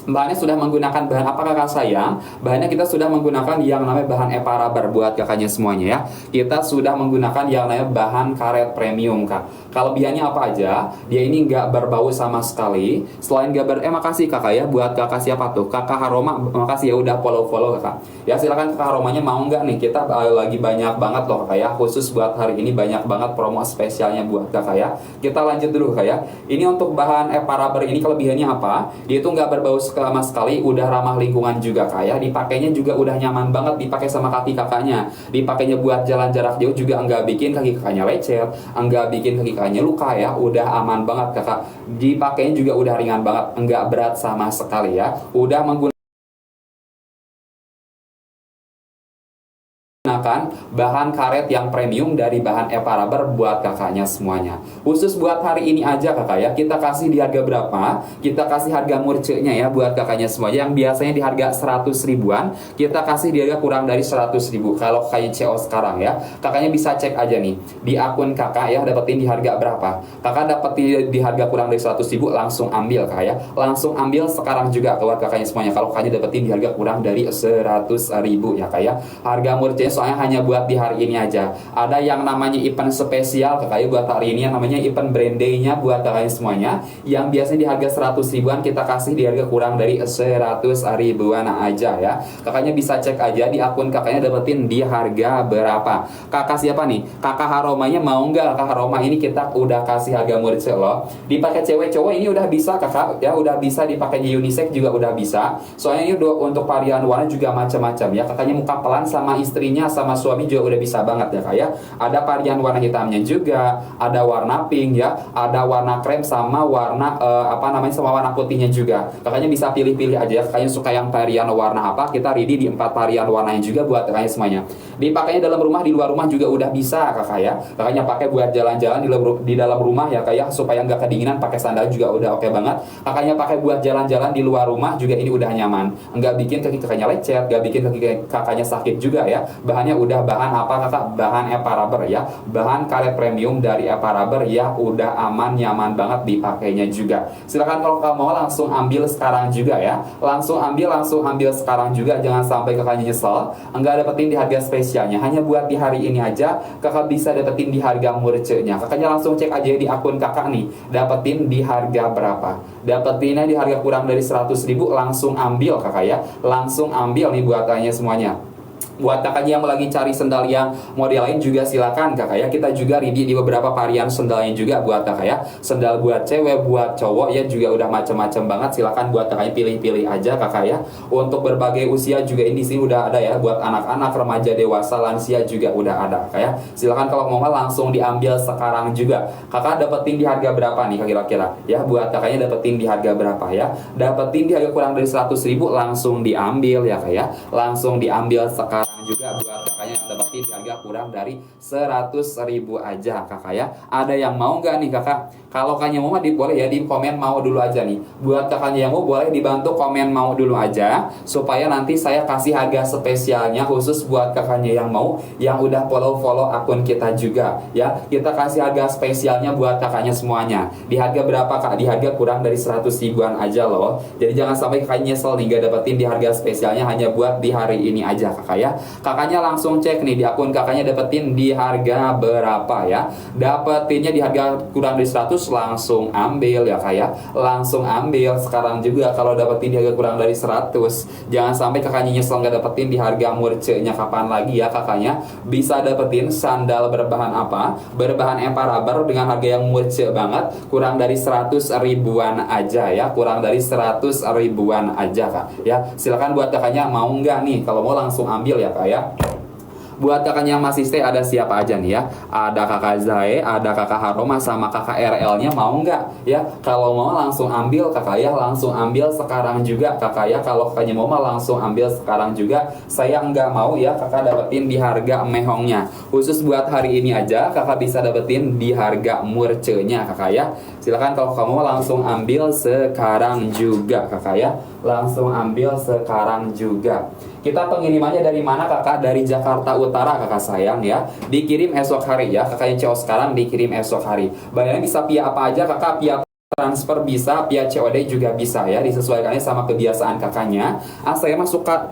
Bahannya sudah menggunakan bahan apa kakak sayang? Bahannya kita sudah menggunakan yang namanya bahan EPA rubber buat kakaknya semuanya ya. Kita sudah menggunakan yang namanya bahan karet premium kak. Kelebihannya apa aja? Dia ini nggak berbau sama sekali. Selain nggak makasih kakak ya buat kakak siapa tuh? Kakak Haroma, makasih ya udah follow kakak. Ya silakan kakak Haromanya mau nggak nih? Kita lagi banyak banget loh kakak ya. Khusus buat hari ini banyak banget promo spesialnya buat kakak ya. Kita lanjut dulu kakak ya. Ini untuk bahan EPA rubber ini kelebihannya apa? Dia itu nggak berbau sama sekali, udah ramah lingkungan juga kak ya. Dipakainya juga udah nyaman banget dipakai sama kaki kakaknya. Dipakainya buat jalan jarak jauh juga enggak bikin kaki kakaknya lecet, enggak bikin kaki kakaknya luka ya. Udah aman banget kakak. Dipakainya juga udah ringan banget, enggak berat sama sekali ya. Udah menggunakan bahan karet yang premium dari bahan EPA rubber buat kakaknya semuanya. Khusus buat hari ini aja kakak ya, kita kasih di harga berapa? Kita kasih harga murcenya ya buat kakaknya semuanya, yang biasanya di harga 100 ribuan, kita kasih di harga kurang dari 100 ribu. Kalau kayak CO sekarang ya, kakaknya bisa cek aja nih di akun kakak ya, dapetin di harga berapa. Kakak dapetin di harga kurang dari 100 ribu, langsung ambil kakak ya. Langsung ambil sekarang juga buat kakaknya semuanya. Kalau kakaknya dapetin di harga kurang dari 100 ribu ya kak ya. Harga murcenya soalnya hanya buat di hari ini aja. Ada yang namanya event spesial kakaknya buat hari ini, yang namanya event brand day-nya buat kakaknya semuanya, yang biasanya di harga 100 ribuan, kita kasih di harga kurang dari 100 ribuan aja ya. Kakaknya bisa cek aja di akun kakaknya dapetin di harga berapa. Kakak siapa nih? Kakak Haromanya mau nggak? Kakak Haroma ini kita udah kasih harga murce loh. Dipakai cewek cowok ini udah bisa kakak ya, udah bisa dipakainya unisex juga udah bisa. Soalnya ini untuk varian warna juga macam-macam ya. Kakaknya muka pelan sama istrinya sama suami juga udah bisa banget ya kak ya. Ada varian warna hitamnya juga, ada warna pink ya, ada warna krem sama warna sama warna putihnya juga. Kakaknya bisa pilih-pilih aja ya. Kakaknya suka yang varian warna apa, kita ready di 4 varian warnanya juga buat kakaknya semuanya. Dipakainya dalam rumah, di luar rumah juga udah bisa kakak ya. Kakaknya pakai buat jalan-jalan di dalam rumah ya kak ya, supaya nggak kedinginan, pakai sandal juga udah oke banget. Kakaknya pakai buat jalan-jalan di luar rumah juga ini udah nyaman, nggak bikin kaki kakaknya lecet, nggak bikin kaki kakaknya sakit juga ya. Bahannya udah bahan apa kakak? Bahan EPA rubber ya, bahan karet premium dari EPA rubber ya, udah aman, nyaman banget dipakainya juga. Silakan kalau kamu mau langsung ambil sekarang juga ya, langsung ambil sekarang juga, jangan sampai kakaknya nyesel enggak dapetin di harga spesialnya. Hanya buat di hari ini aja kakak bisa dapetin di harga murcenya. Kakaknya langsung cek aja di akun kakak nih, dapetin di harga berapa. Dapetinnya di harga kurang dari 100 ribu, langsung ambil kakak ya, langsung ambil nih buat kakaknya semuanya. Buat kakaknya yang lagi cari sendal yang model lain juga silakan kakak ya. Kita juga ready di beberapa varian sendalnya juga buat kakak ya. Sendal buat cewek, buat cowok ya juga udah macam-macam banget. Silakan buat kakaknya pilih-pilih aja kakak ya. Untuk berbagai usia juga ini sini udah ada ya. Buat anak-anak, remaja, dewasa, lansia juga udah ada kakak ya. Silakan kalau mau langsung diambil sekarang juga. Kakak dapetin di harga berapa nih kira-kira ya? Buat kakaknya dapetin di harga berapa ya? Dapetin di harga kurang dari 100 ribu, langsung diambil ya kak ya. Langsung diambil sekarang juga buat kakaknya dapetin di harga kurang dari 100 ribu aja kakak ya. Ada yang mau nggak nih kakak? Kalau kakaknya mau boleh ya di komen mau dulu aja nih. Buat kakaknya yang mau boleh dibantu komen mau dulu aja, supaya nanti saya kasih harga spesialnya khusus buat kakaknya yang mau, yang udah follow akun kita juga ya. Kita kasih harga spesialnya buat kakaknya semuanya. Di harga berapa kak? Di harga kurang dari 100 ribuan aja loh. Jadi jangan sampai kakaknya nyesel nih gak dapetin di harga spesialnya hanya buat di hari ini aja kakak ya. Kakaknya langsung cek nih di akun kakaknya dapetin di harga berapa ya. Dapetinnya di harga kurang dari 100, langsung ambil ya kak ya. Langsung ambil sekarang juga. Kalau dapetin di harga kurang dari 100, jangan sampai kakaknya nyesel gak dapetin di harga murcenya. Kapan lagi ya kakaknya bisa dapetin sandal berbahan apa? Berbahan EPA rubber dengan harga yang murce banget, kurang dari 100 ribuan aja ya. Kurang dari 100 ribuan aja kak ya. Silakan buat kakaknya mau nggak nih? Kalau mau langsung ambil ya kak ya. Buat kakaknya yang masih stay ada siapa aja nih ya? Ada kakak Zae, ada kakak Haroma, sama kakak RL-nya mau nggak? Ya, kalau mau langsung ambil kakak ya, langsung ambil sekarang juga kakak ya. Kalau kakaknya mau langsung ambil sekarang juga. Saya nggak mau ya kakak dapetin di harga mehongnya. Khusus buat hari ini aja kakak bisa dapetin di harga murcenya kakak ya. Silakan kalau kamu mau langsung ambil sekarang juga kakak ya. Langsung ambil sekarang juga. Kita pengirimannya dari mana kakak? Dari Jakarta Utara kakak sayang ya. Dikirim esok hari ya. Kakaknya CO sekarang dikirim esok hari. Bayarnya bisa via apa aja kakak? Via transfer bisa, via COD juga bisa ya, disesuaikannya sama kebiasaan kakaknya. Saya mah suka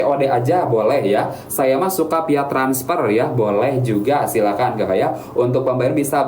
COD aja boleh ya. Saya mah suka via transfer ya, boleh juga, silakan kakak ya. Untuk pembayaran bisa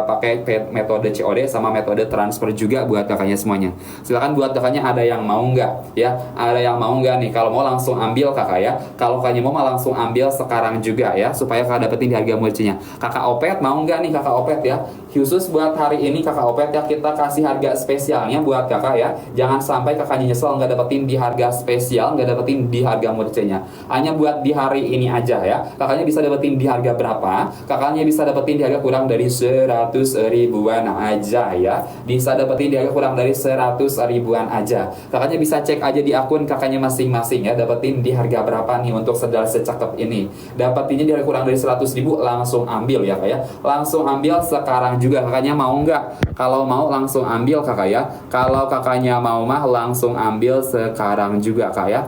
pakai metode COD sama metode transfer juga buat kakaknya semuanya. Silakan buat kakaknya, ada yang mau nggak ya? Ada yang mau nggak nih? Kalau mau langsung ambil kakak ya. Kalau kakaknya mau langsung ambil sekarang juga ya, supaya kakak dapetin di harga murcinya. Kakak Opet mau nggak nih kakak Opet ya? Khusus buat hari ini kakak Opet ya, kita kasih harga spesialnya buat kakak ya. Jangan sampai kakaknya nyesel nggak dapetin di harga spesial, nggak dapetin di harga murcinya. Hanya buat di hari ini aja ya. Kakaknya bisa dapetin di harga berapa? Kakaknya bisa dapetin di harga kurang dari 100 ribuan aja ya. Bisa dapetin di harga kurang dari 100 ribuan aja. Kakaknya bisa cek aja di akun kakaknya masing-masing ya, dapetin di harga berapa nih untuk sendal secakep ini. Dapetinnya di harga kurang dari 100 ribu, langsung ambil ya kak ya. Langsung ambil sekarang juga. Kakaknya mau nggak? Kalau mau langsung ambil kakak ya. Kalau kakaknya mau mah langsung ambil sekarang juga kak ya.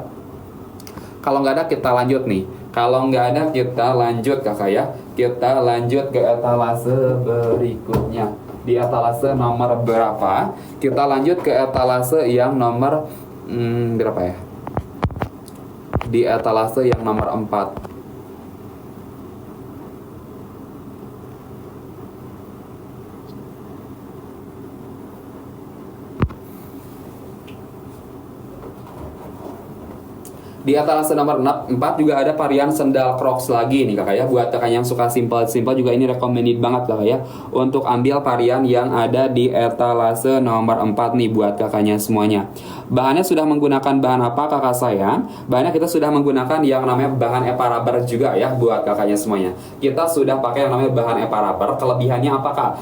Kalau nggak ada kita lanjut nih. Kalau nggak ada kita lanjut kakak ya. Kita lanjut ke etalase berikutnya. Di etalase nomor berapa? Kita lanjut ke etalase yang nomor berapa ya? Di etalase yang nomor 4. Di etalase nomor 4 juga ada varian sendal Crocs lagi nih kakak ya. Buat kakak yang suka simple juga ini recommended banget kakak ya, untuk ambil varian yang ada di etalase nomor 4 nih buat kakaknya semuanya. Bahannya sudah menggunakan bahan apa kakak sayang? Bahannya kita sudah menggunakan yang namanya bahan EPA rubber juga ya buat kakaknya semuanya. Kita sudah pakai yang namanya bahan EPA rubber. Kelebihannya apa kak?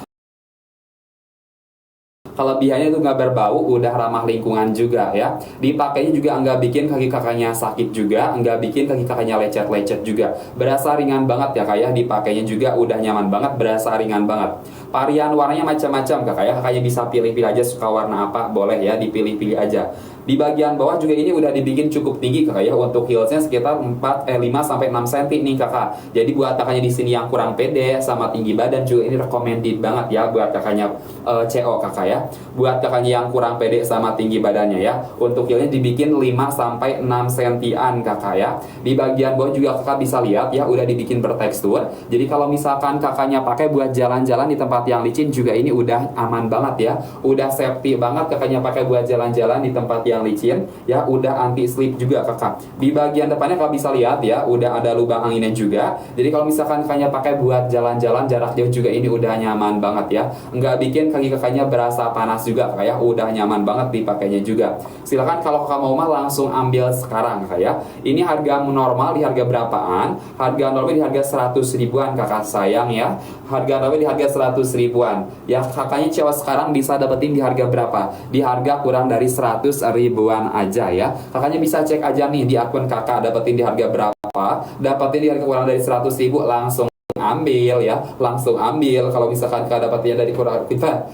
Kelebihannya itu nggak berbau, udah ramah lingkungan juga ya. Dipakainya juga nggak bikin kaki kakaknya sakit juga, nggak bikin kaki kakaknya lecet-lecet juga. Berasa ringan banget ya kak ya, dipakainya juga udah nyaman banget, berasa ringan banget. Varian warnanya macam-macam kakak ya, kakaknya bisa pilih-pilih aja suka warna apa, boleh ya dipilih-pilih aja. Di bagian bawah juga ini udah dibikin cukup tinggi kakak ya, untuk heelsnya sekitar 5 sampai 6 cm nih kakak. Jadi buat kakaknya di sini yang kurang pede sama tinggi badan juga ini recommended banget ya buat kakaknya CO kakak ya. Buat kakaknya yang kurang pede sama tinggi badannya ya, untuk heelnya dibikin 5 sampai 6 cm kakak ya. Di bagian bawah juga kakak bisa lihat ya, udah dibikin bertekstur. Jadi kalau misalkan kakaknya pakai buat jalan-jalan di tempat yang licin juga ini udah aman banget ya, udah safety banget kakaknya pakai buat jalan-jalan di tempat yang licin ya, udah anti slip juga kakak. Di bagian depannya kakak bisa lihat ya, udah ada lubang anginnya juga. Jadi kalau misalkan kakaknya pakai buat jalan-jalan jarak jauh juga ini udah nyaman banget ya, nggak bikin kaki kakaknya berasa panas juga kakak ya, udah nyaman banget dipakainya juga. Silakan kalau kakak mau mah langsung ambil sekarang kakak ya. Ini harga normal di harga berapaan? Harga normal di harga 100 ribuan kakak sayang ya. Harga normal di harga 100 ribuan ya, kakaknya cewek sekarang bisa dapetin di harga berapa? Di harga kurang dari 100 ribuan aja ya. Kakaknya bisa cek aja nih di akun kakak dapetin di harga berapa, dapetin di harga kurang dari 100 ribu, langsung ambil ya, langsung ambil. Kalau misalkan kakak dapetinnya dari kurang kita,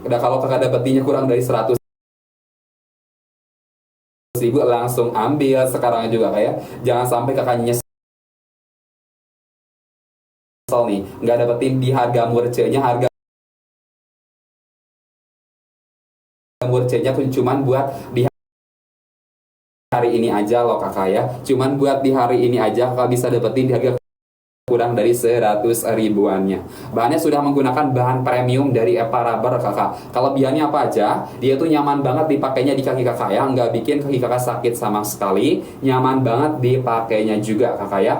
kalau kakak dapetinnya kurang dari 100 ribu, langsung ambil sekarang juga kayak. Jangan sampai kakaknya nyesel nih nggak dapetin di harga murcenya. Harga murcenya pun cuman buat di hari ini aja loh kakak ya, cuman buat di hari ini aja kakak bisa dapetin di harga kurang dari 100 ribuannya. Bahannya sudah menggunakan bahan premium dari EPA rubber kakak. Kelebihannya apa aja? Dia tuh nyaman banget dipakainya di kaki kakak ya, nggak bikin kaki kakak sakit sama sekali. Nyaman banget dipakainya juga kakak ya.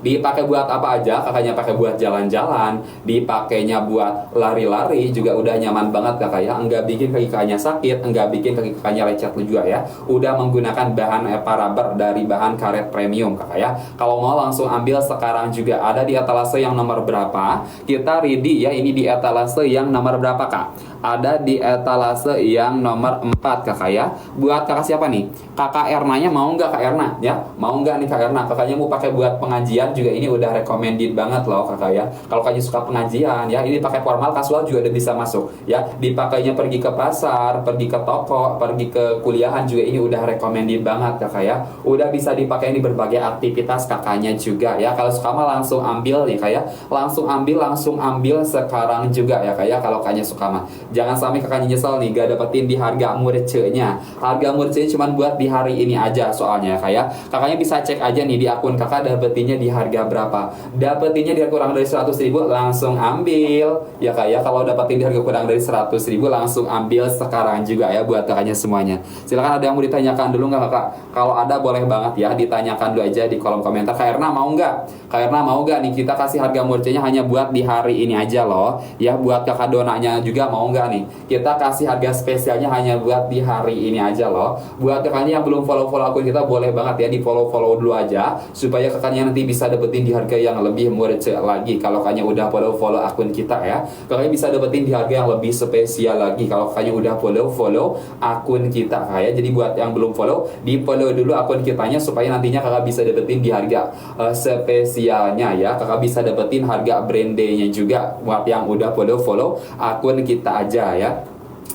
Dipakai buat apa aja, kakaknya pakai buat jalan-jalan, dipakainya buat lari-lari juga udah nyaman banget kakak ya, enggak bikin kaki kakaknya sakit, enggak bikin kaki kakaknya lecet juga ya. Udah menggunakan bahan EPA rubber dari bahan karet premium kakak ya. Kalau mau langsung ambil sekarang juga. Ada di etalase yang nomor berapa? Kita ready ya, ini di etalase yang nomor berapa kak? Ada di etalase yang nomor 4 kakak ya. Buat kakak siapa nih? Kakak Erna nya mau nggak kak Erna ya? Mau nggak nih kak Erna? Kakaknya mau pakai buat pengajian juga ini udah recommended banget loh kakak ya. Kalau kakaknya suka pengajian ya, ini pakai formal kasual juga udah bisa masuk ya. Dipakainya pergi ke pasar, pergi ke toko, pergi ke kuliahan juga ini udah recommended banget kakak ya. Udah bisa dipakai di berbagai aktivitas kakaknya juga ya. Kalau suka mah langsung ambil nih kayak, langsung ambil sekarang juga ya kayak. Kalau kakaknya suka mah jangan sampai kakaknya nyesel nih gak dapetin di harga murcenya. Harga murcenya cuma buat di hari ini aja soalnya kayak. Kakaknya bisa cek aja nih di akun kakak dapetinnya di harga berapa. Dapetinnya di kurang dari 100.000 langsung ambil ya kayak. Kalau dapetin di harga kurang dari 100.000 langsung ambil sekarang juga ya buat kakaknya semuanya. Silakan ada yang mau ditanyakan dulu nggak kakak? Kalau ada boleh banget ya ditanyakan dulu aja di kolom komentar. Kak Erna mau nggak? Kak Erna mau nggak nih kita kasih harga murcenya hanya buat di hari ini aja loh ya. Buat kakak donanya juga mau nggak nih kita kasih harga spesialnya hanya buat di hari ini aja loh. Buat kakaknya yang belum follow akun kita boleh banget ya di follow dulu aja supaya kakaknya nanti bisa dapetin di harga yang lebih murce lagi. Kalau kakaknya udah follow akun kita ya, kakaknya bisa dapetin di harga yang lebih spesial lagi kalau kakaknya udah follow akun kita kayak. Jadi buat yang belum follow, di follow dulu akun kitanya supaya nantinya kakak bisa dapetin di harga spesialnya ya. Kakak bisa dapetin harga brandenya juga buat yang udah follow akun kita aja ya.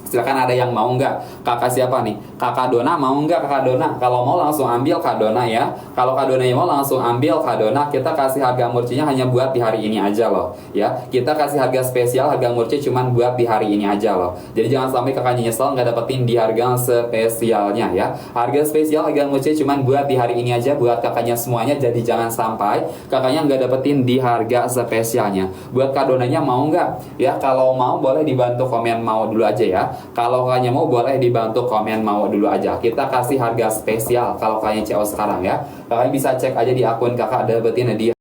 Silakan ada yang mau nggak? Kakak siapa nih? Kakak Dona mau nggak kakak Dona? Kalau mau langsung ambil Kak Dona ya. Kalau Kak Dona yang mau langsung ambil Kak Dona. Kita kasih harga murcinya hanya buat di hari ini aja loh ya. Kita kasih harga spesial, harga murci cuman buat di hari ini aja loh. Jadi jangan sampai kakaknya nyesel nggak dapetin di harga spesialnya ya. Harga spesial, harga murci cuman buat di hari ini aja buat kakaknya semuanya. Jadi jangan sampai kakaknya nggak dapetin di harga spesialnya. Buat Kak Donanya mau nggak? Ya kalau mau boleh dibantu komen mau dulu aja ya. Kalau kakaknya mau boleh dibantu komen mau dulu aja. Kita kasih harga spesial kalau kakaknya CO sekarang ya. Kakaknya bisa cek aja di akun kakak dapetin di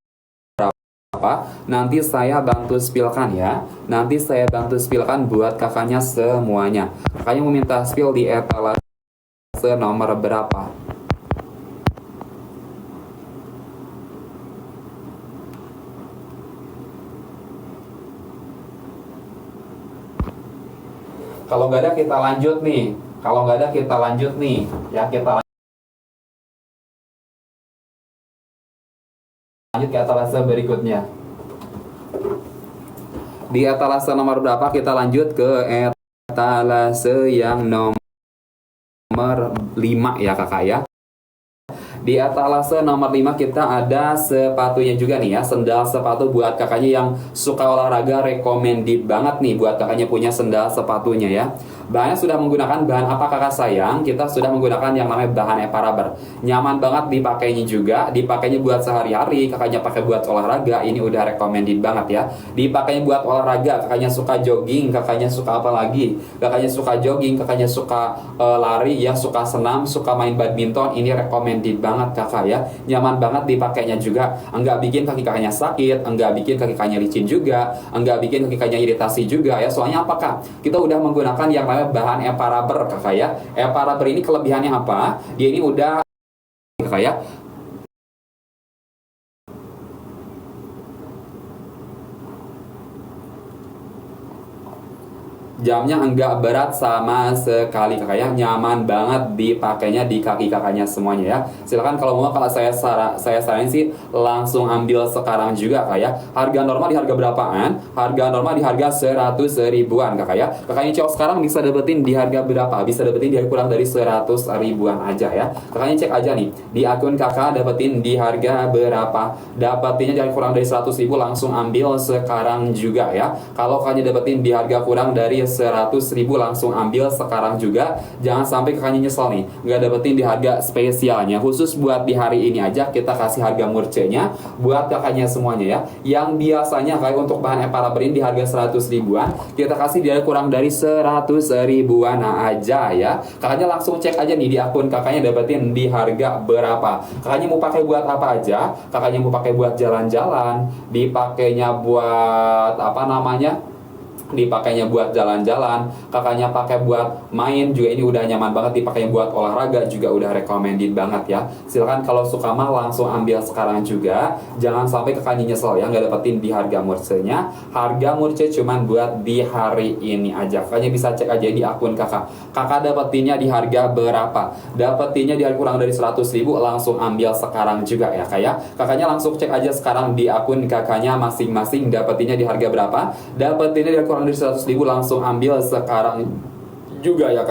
berapa. Nanti saya bantu spillkan ya. Nanti saya bantu spillkan buat kakaknya semuanya. Kakaknya mau minta spill di etalase nomor berapa? Kalau nggak ada kita lanjut nih. Kalau nggak ada kita lanjut nih. Ya kita lanjut ke etalase berikutnya. Di etalase nomor berapa kita lanjut ke etalase yang nomor 5 ya kakak ya. Di etalase nomor 5 kita ada sepatunya juga nih ya. Sendal sepatu buat kakaknya yang suka olahraga, recommended banget nih buat kakaknya punya sendal sepatunya ya. Bahannya sudah menggunakan bahan apa kakak sayang? Kita sudah menggunakan yang namanya bahan Epa-Rubber. Nyaman banget dipakainya juga. Dipakainya buat sehari-hari, kakaknya pakai buat olahraga. Ini udah recommended banget ya. Dipakainya buat olahraga, kakaknya suka jogging, kakaknya suka apa lagi? Kakaknya suka jogging, kakaknya suka lari ya, suka senam, suka main badminton. Ini recommended banget kakak ya. Nyaman banget dipakainya juga. Enggak bikin kaki kakaknya sakit, enggak bikin kaki kakaknya licin juga, enggak bikin kaki kakaknya iritasi juga ya. Soalnya apakah? Kita udah menggunakan yang bahan Epa-Rubber kakak ya. Epa-Rubber ini kelebihannya apa? Dia ini udah kakak ya. Jamnya enggak berat sama sekali kakak ya. Nyaman banget dipakainya di kaki kakaknya semuanya ya. Silakan kalau mau, kalau saya saranin sih langsung ambil sekarang juga kakak ya. Harga normal di harga berapaan? Harga normal di harga 100 ribuan kakak ya. Kakaknya cowok sekarang bisa dapetin di harga berapa? Bisa dapetin di kurang dari 100 ribuan aja ya. Kakaknya cek aja nih di akun kakak dapetin di harga berapa. Dapetinnya jangan kurang dari 100 ribu, langsung ambil sekarang juga ya. Kalau kakaknya dapetin di harga kurang dari 100 ribu langsung ambil sekarang juga. Jangan sampai kakaknya nyesel nih nggak dapetin di harga spesialnya. Khusus buat di hari ini aja kita kasih harga murcenya buat kakaknya semuanya ya. Yang biasanya kayak untuk bahan Epa-Rubber ini di harga 100 ribuan, kita kasih dia kurang dari 100 ribuan aja ya. Kakaknya langsung cek aja nih di akun kakaknya dapetin di harga berapa. Kakaknya mau pakai buat apa aja? Kakaknya mau pakai buat jalan-jalan, dipakainya buat apa namanya? dipakainya buat jalan-jalan, kakaknya pakai buat main juga ini udah nyaman banget, dipakainya buat olahraga juga udah recommended banget ya. Silahkan kalau suka mah langsung ambil sekarang juga, jangan sampai kakaknya nyesel ya nggak dapetin di harga murcenya. Harga murce cuman buat di hari ini aja, kakaknya bisa cek aja di akun kakak dapetinnya di harga berapa, dapetinnya di harga kurang dari 100.000, langsung ambil sekarang juga ya kakaknya langsung cek aja sekarang di akun kakaknya masing-masing dapetinnya di harga berapa, dapetinnya di harga kurang dari 100.000, langsung ambil sekarang juga ya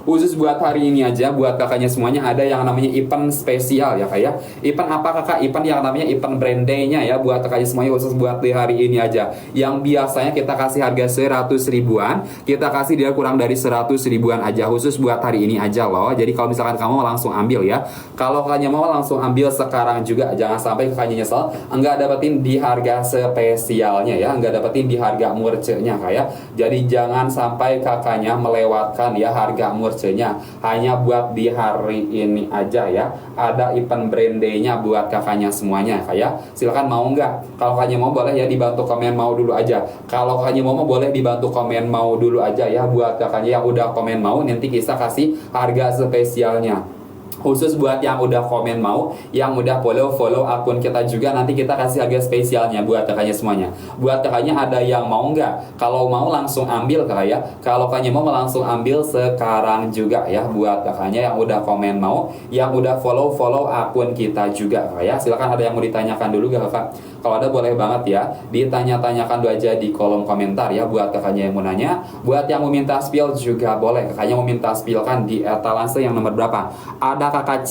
khusus buat hari ini aja buat kakaknya semuanya ada yang namanya event spesial ya event apa kakak, event yang namanya event brand day-nya ya buat kakaknya semuanya, khusus buat di hari ini aja, yang biasanya kita kasih harga 100 ribuan kita kasih dia kurang dari 100 ribuan aja, khusus buat hari ini aja loh. Jadi kalau misalkan kamu mau langsung ambil ya, kalau kakaknya mau langsung ambil sekarang juga, jangan sampai kakaknya nyesel enggak dapetin di harga spesialnya ya, enggak dapetin di harga murcenya jadi jangan sampai kakaknya melewat ya harga murcenya hanya buat di hari ini aja ya. Ada event brand day-nya buat kakaknya semuanya silakan mau nggak? Kalau kakaknya mau boleh ya dibantu komen mau dulu aja. Kalau kakaknya mau boleh dibantu komen mau dulu aja ya. Buat kakaknya yang udah komen mau nanti kita kasih harga spesialnya. Khusus buat yang udah komen mau, yang udah follow akun kita juga, nanti kita kasih harga spesialnya buat kakaknya semuanya. Buat kakaknya ada yang mau nggak? Kalau mau langsung ambil kalau kakaknya mau langsung ambil sekarang juga ya. Buat kakaknya yang udah komen mau, yang udah follow akun kita juga silakan ada yang mau ditanyakan dulu gak kakak? Kalau ada boleh banget ya, ditanya-tanyakan dulu aja di kolom komentar ya buat kakaknya yang mau nanya. Buat yang mau minta spill juga boleh, kakaknya mau minta spill kan di etalase yang nomor berapa. Ada kakak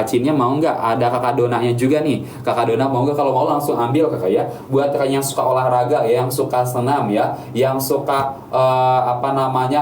Cinnya mau nggak? Ada kakak Donanya juga nih, kakak Dona mau nggak? Kalau mau langsung ambil kakak ya. Buat kakak yang suka olahraga ya, yang suka senam ya, yang suka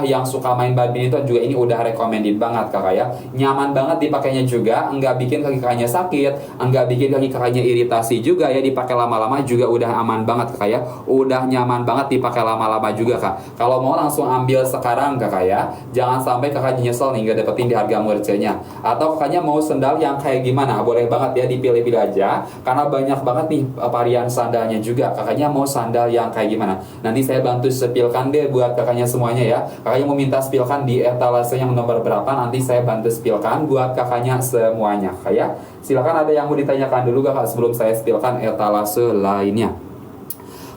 yang suka main badminton juga ini udah recommended banget kakak ya. Nyaman banget dipakainya juga, nggak bikin kaki kakaknya sakit, nggak bikin kaki kakaknya iritasi juga ya, dipakai lama-lama juga udah aman banget kakak ya, udah nyaman banget dipakai lama-lama juga kak. Kalau mau langsung ambil sekarang kakak ya, jangan sampai kakaknya nyesel nih nggak dapetin di harga murcenya. Atau kakaknya mau sendal yang kayak gimana, boleh banget ya dipilih-pilih aja, karena banyak banget nih varian sandalnya juga. Kakaknya mau sandal yang kayak gimana, nanti saya bantu spillkan deh buat kakaknya semuanya ya. Kakaknya mau minta spillkan di etalase yang nomor berapa, nanti saya bantu spillkan buat kakaknya semuanya kayak. Silakan ada yang mau ditanyakan dulu kakak sebelum saya spillkan etalase lainnya.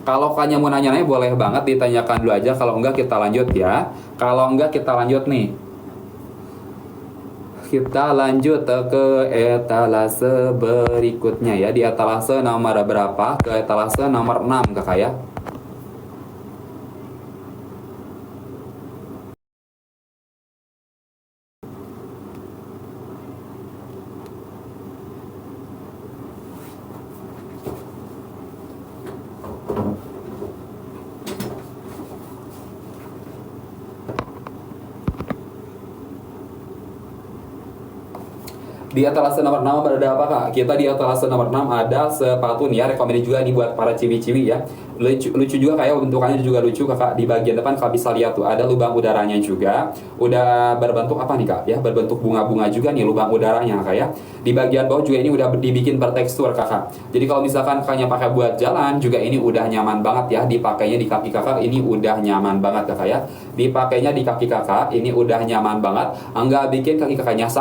Kalau kakaknya mau nanya-nanya boleh banget ditanyakan dulu aja, kalau enggak kita lanjut ya. Kalau enggak kita lanjut nih, kita lanjut ke etalase berikutnya ya. Di etalase nomor berapa? Ke etalase nomor 6 kakak ya. Di etalase nomor 6 ada apa kak? Kita di etalase nomor 6 ada sepatu nih ya, rekomendasi juga nih buat para ciwi-ciwi ya. Lucu juga kayak bentukannya juga lucu kakak. Di bagian depan kak bisa lihat tuh ada lubang udaranya juga. Udah berbentuk apa nih kak? Ya berbentuk bunga-bunga juga nih lubang udaranya kak ya. Di bagian bawah juga ini udah dibikin bertekstur kakak. Jadi kalau misalkan kakaknya pakai buat jalan juga ini udah nyaman banget ya. Dipakainya di kaki kakak ini udah nyaman banget kakak ya. Dipakainya di kaki kakak ini udah nyaman banget. Enggak bikin kaki kakaknya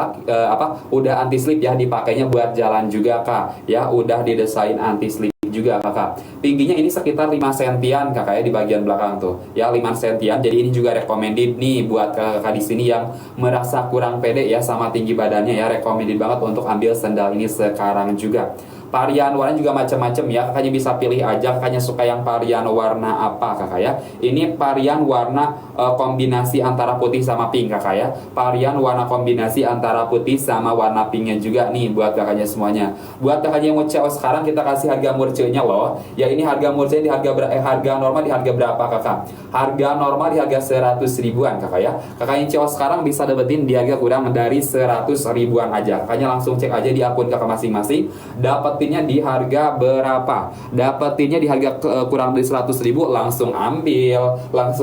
udah anti slip ya. Dipakainya buat jalan juga kak ya. Udah didesain anti slip juga kakak. Tingginya ini sekitar 5 sentian kakak ya di bagian belakang tuh ya, 5 sentian. Jadi ini juga recommended nih buat kakak di sini yang merasa kurang pede ya sama tinggi badannya ya, recommended banget untuk ambil sandal ini sekarang juga. Varian warna juga macam-macam ya, kakaknya bisa pilih aja kakaknya suka yang varian warna apa kakak ya. Ini varian warna kombinasi antara putih sama pink kakak ya. Varian warna kombinasi antara putih sama warna pinknya juga nih buat kakaknya semuanya. Buat kakaknya yang mau CO sekarang kita kasih harga murcenya loh. Ya ini harga murcenya di harga normal di harga berapa kakak? Harga normal di harga 100 ribuan kakak ya. Kakaknya CO sekarang bisa dapetin di harga kurang dari 100 ribuan aja. Kakaknya langsung cek aja di akun kakak masing-masing, dapetin dapetinnya di harga berapa? Dapetinnya di harga kurang dari 100.000, langsung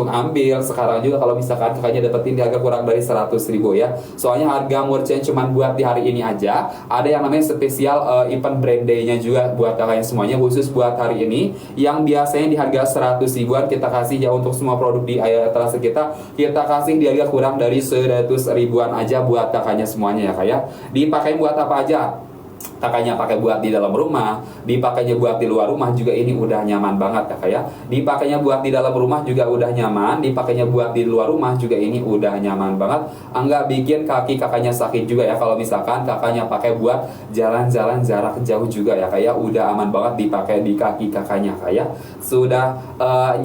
ambil sekarang juga kalau misalkan kakaknya dapetin di harga kurang dari 100.000 ya. Soalnya harga merchant cuman buat di hari ini aja. Ada yang namanya spesial event brand day-nya juga buat kakaknya semuanya, khusus buat hari ini, yang biasanya di harga 100 ribuan kita kasih ya untuk semua produk di etalase kita kasih di harga kurang dari 100 ribuan aja buat kakaknya semuanya ya kak ya. Dipakai buat apa aja? Kakaknya pakai buat di dalam rumah, dipakainya buat di luar rumah juga ini udah nyaman banget ya kak ya. Dipakainya buat di dalam rumah juga udah nyaman, dipakainya buat di luar rumah juga ini udah nyaman banget. Enggak bikin kaki kakaknya sakit juga ya kalau misalkan kakaknya pakai buat jalan-jalan jarak jauh juga ya kak ya. Udah aman banget dipakai di kaki kakaknya kak ya. Sudah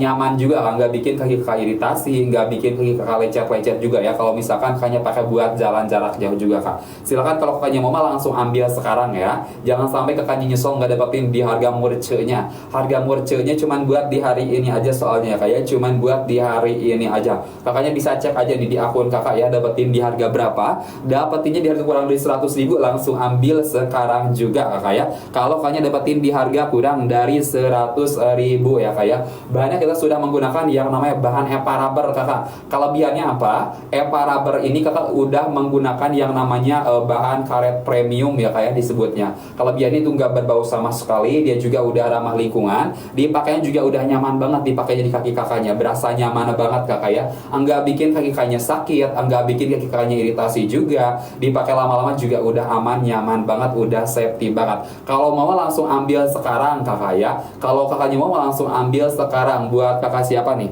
nyaman juga, nggak bikin kaki kakak iritasi, nggak bikin kaki kakak lecet-lecet juga ya kalau misalkan kakaknya pakai buat jalan jarak jauh juga kak. Silakan kalau kakaknya mau langsung ambil sekarang ya. Jangan sampai kakaknya nyesel nggak dapetin di harga murcenya. Harga murcenya cuman buat di hari ini aja soalnya ya kayak cuman buat di hari ini aja. Kakaknya bisa cek aja di akun kakak ya, dapetin di harga berapa. Dapetinnya di harga kurang dari 100.000, langsung ambil sekarang juga kakak ya. Kalau kakaknya dapetin di harga kurang dari 100.000 ya kak ya. Bahannya kita sudah menggunakan yang namanya bahan EPA rubber kakak. Kelebihannya apa? EPA rubber ini kakak udah menggunakan yang namanya bahan karet premium ya kak ya disebutnya. Kelebihannya itu nggak berbau sama sekali, dia juga udah ramah lingkungan, dipakainya juga udah nyaman banget dipakainya di kaki kakaknya, berasa nyaman banget kakak ya. Enggak bikin kaki kakaknya sakit, enggak bikin kaki kakaknya iritasi juga, dipakai lama-lama juga udah aman, nyaman banget, udah safety banget. Kalau mau langsung ambil sekarang kakak ya. Kalau kakaknya mau langsung ambil sekarang. Buat kakak siapa nih?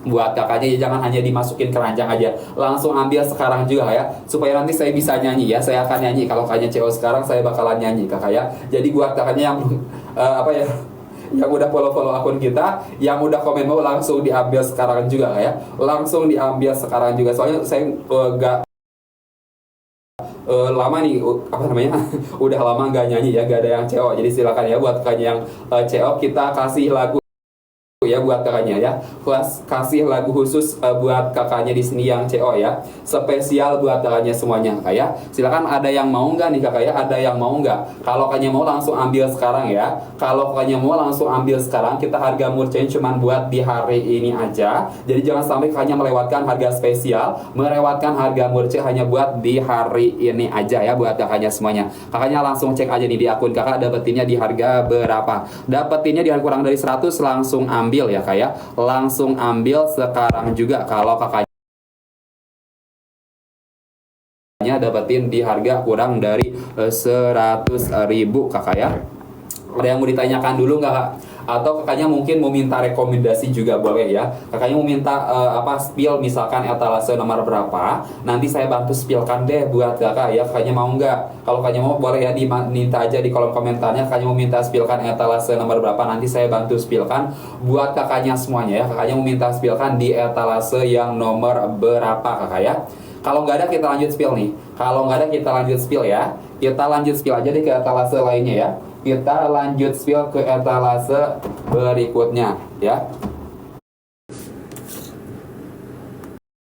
Buat kakaknya jangan hanya dimasukin keranjang aja, langsung ambil sekarang juga ya, supaya nanti saya bisa nyanyi ya. Saya akan nyanyi kalau kakaknya CO sekarang, saya bakalan nyanyi kakak ya. Jadi buat kakaknya yang apa ya, yang udah follow akun kita, yang udah komen mau langsung diambil sekarang juga ya, langsung diambil sekarang juga. Soalnya saya gak lama nih apa namanya udah lama gak nyanyi ya, gak ada yang CO. Jadi silakan ya buat kakaknya yang CO, kita kasih lagu ya buat kakaknya ya. Kasih lagu khusus buat kakaknya di sini yang CO ya, spesial buat kakaknya semuanya kak ya. Silakan, ada yang mau nggak nih kakak ya? Ada yang mau nggak? Kalau kakaknya mau langsung ambil sekarang ya. Kalau kakaknya mau langsung ambil sekarang, kita harga murcanya cuman buat di hari ini aja. Jadi jangan sampai kakaknya melewatkan harga spesial, melewatkan harga murce hanya buat di hari ini aja ya buat kakaknya semuanya. Kakaknya langsung cek aja nih di akun kakak dapetinnya di harga berapa. Dapetinnya di harga kurang dari 100, langsung ambil ya kak ya, langsung ambil sekarang juga. Kalau kakaknya dapetin di harga kurang dari 100.000 kakak ya. Ada yang mau ditanyakan dulu nggak kak? Atau kakaknya mungkin mau minta rekomendasi juga boleh ya. Kakaknya mau minta spill misalkan etalase nomor berapa, nanti saya bantu spillkan deh buat kakak ya. Kakaknya mau nggak? Kalau kakaknya mau boleh ya, diminta aja di kolom komentarnya. Kakaknya mau minta spillkan etalase nomor berapa, nanti saya bantu spillkan buat kakaknya semuanya ya. Kakaknya mau minta spillkan di etalase yang nomor berapa kakak ya. Kalau nggak ada kita lanjut spill nih. Kalau nggak ada kita lanjut spill ya. Kita lanjut spill aja deh ke etalase lainnya ya. Kita lanjut spill ke etalase berikutnya ya.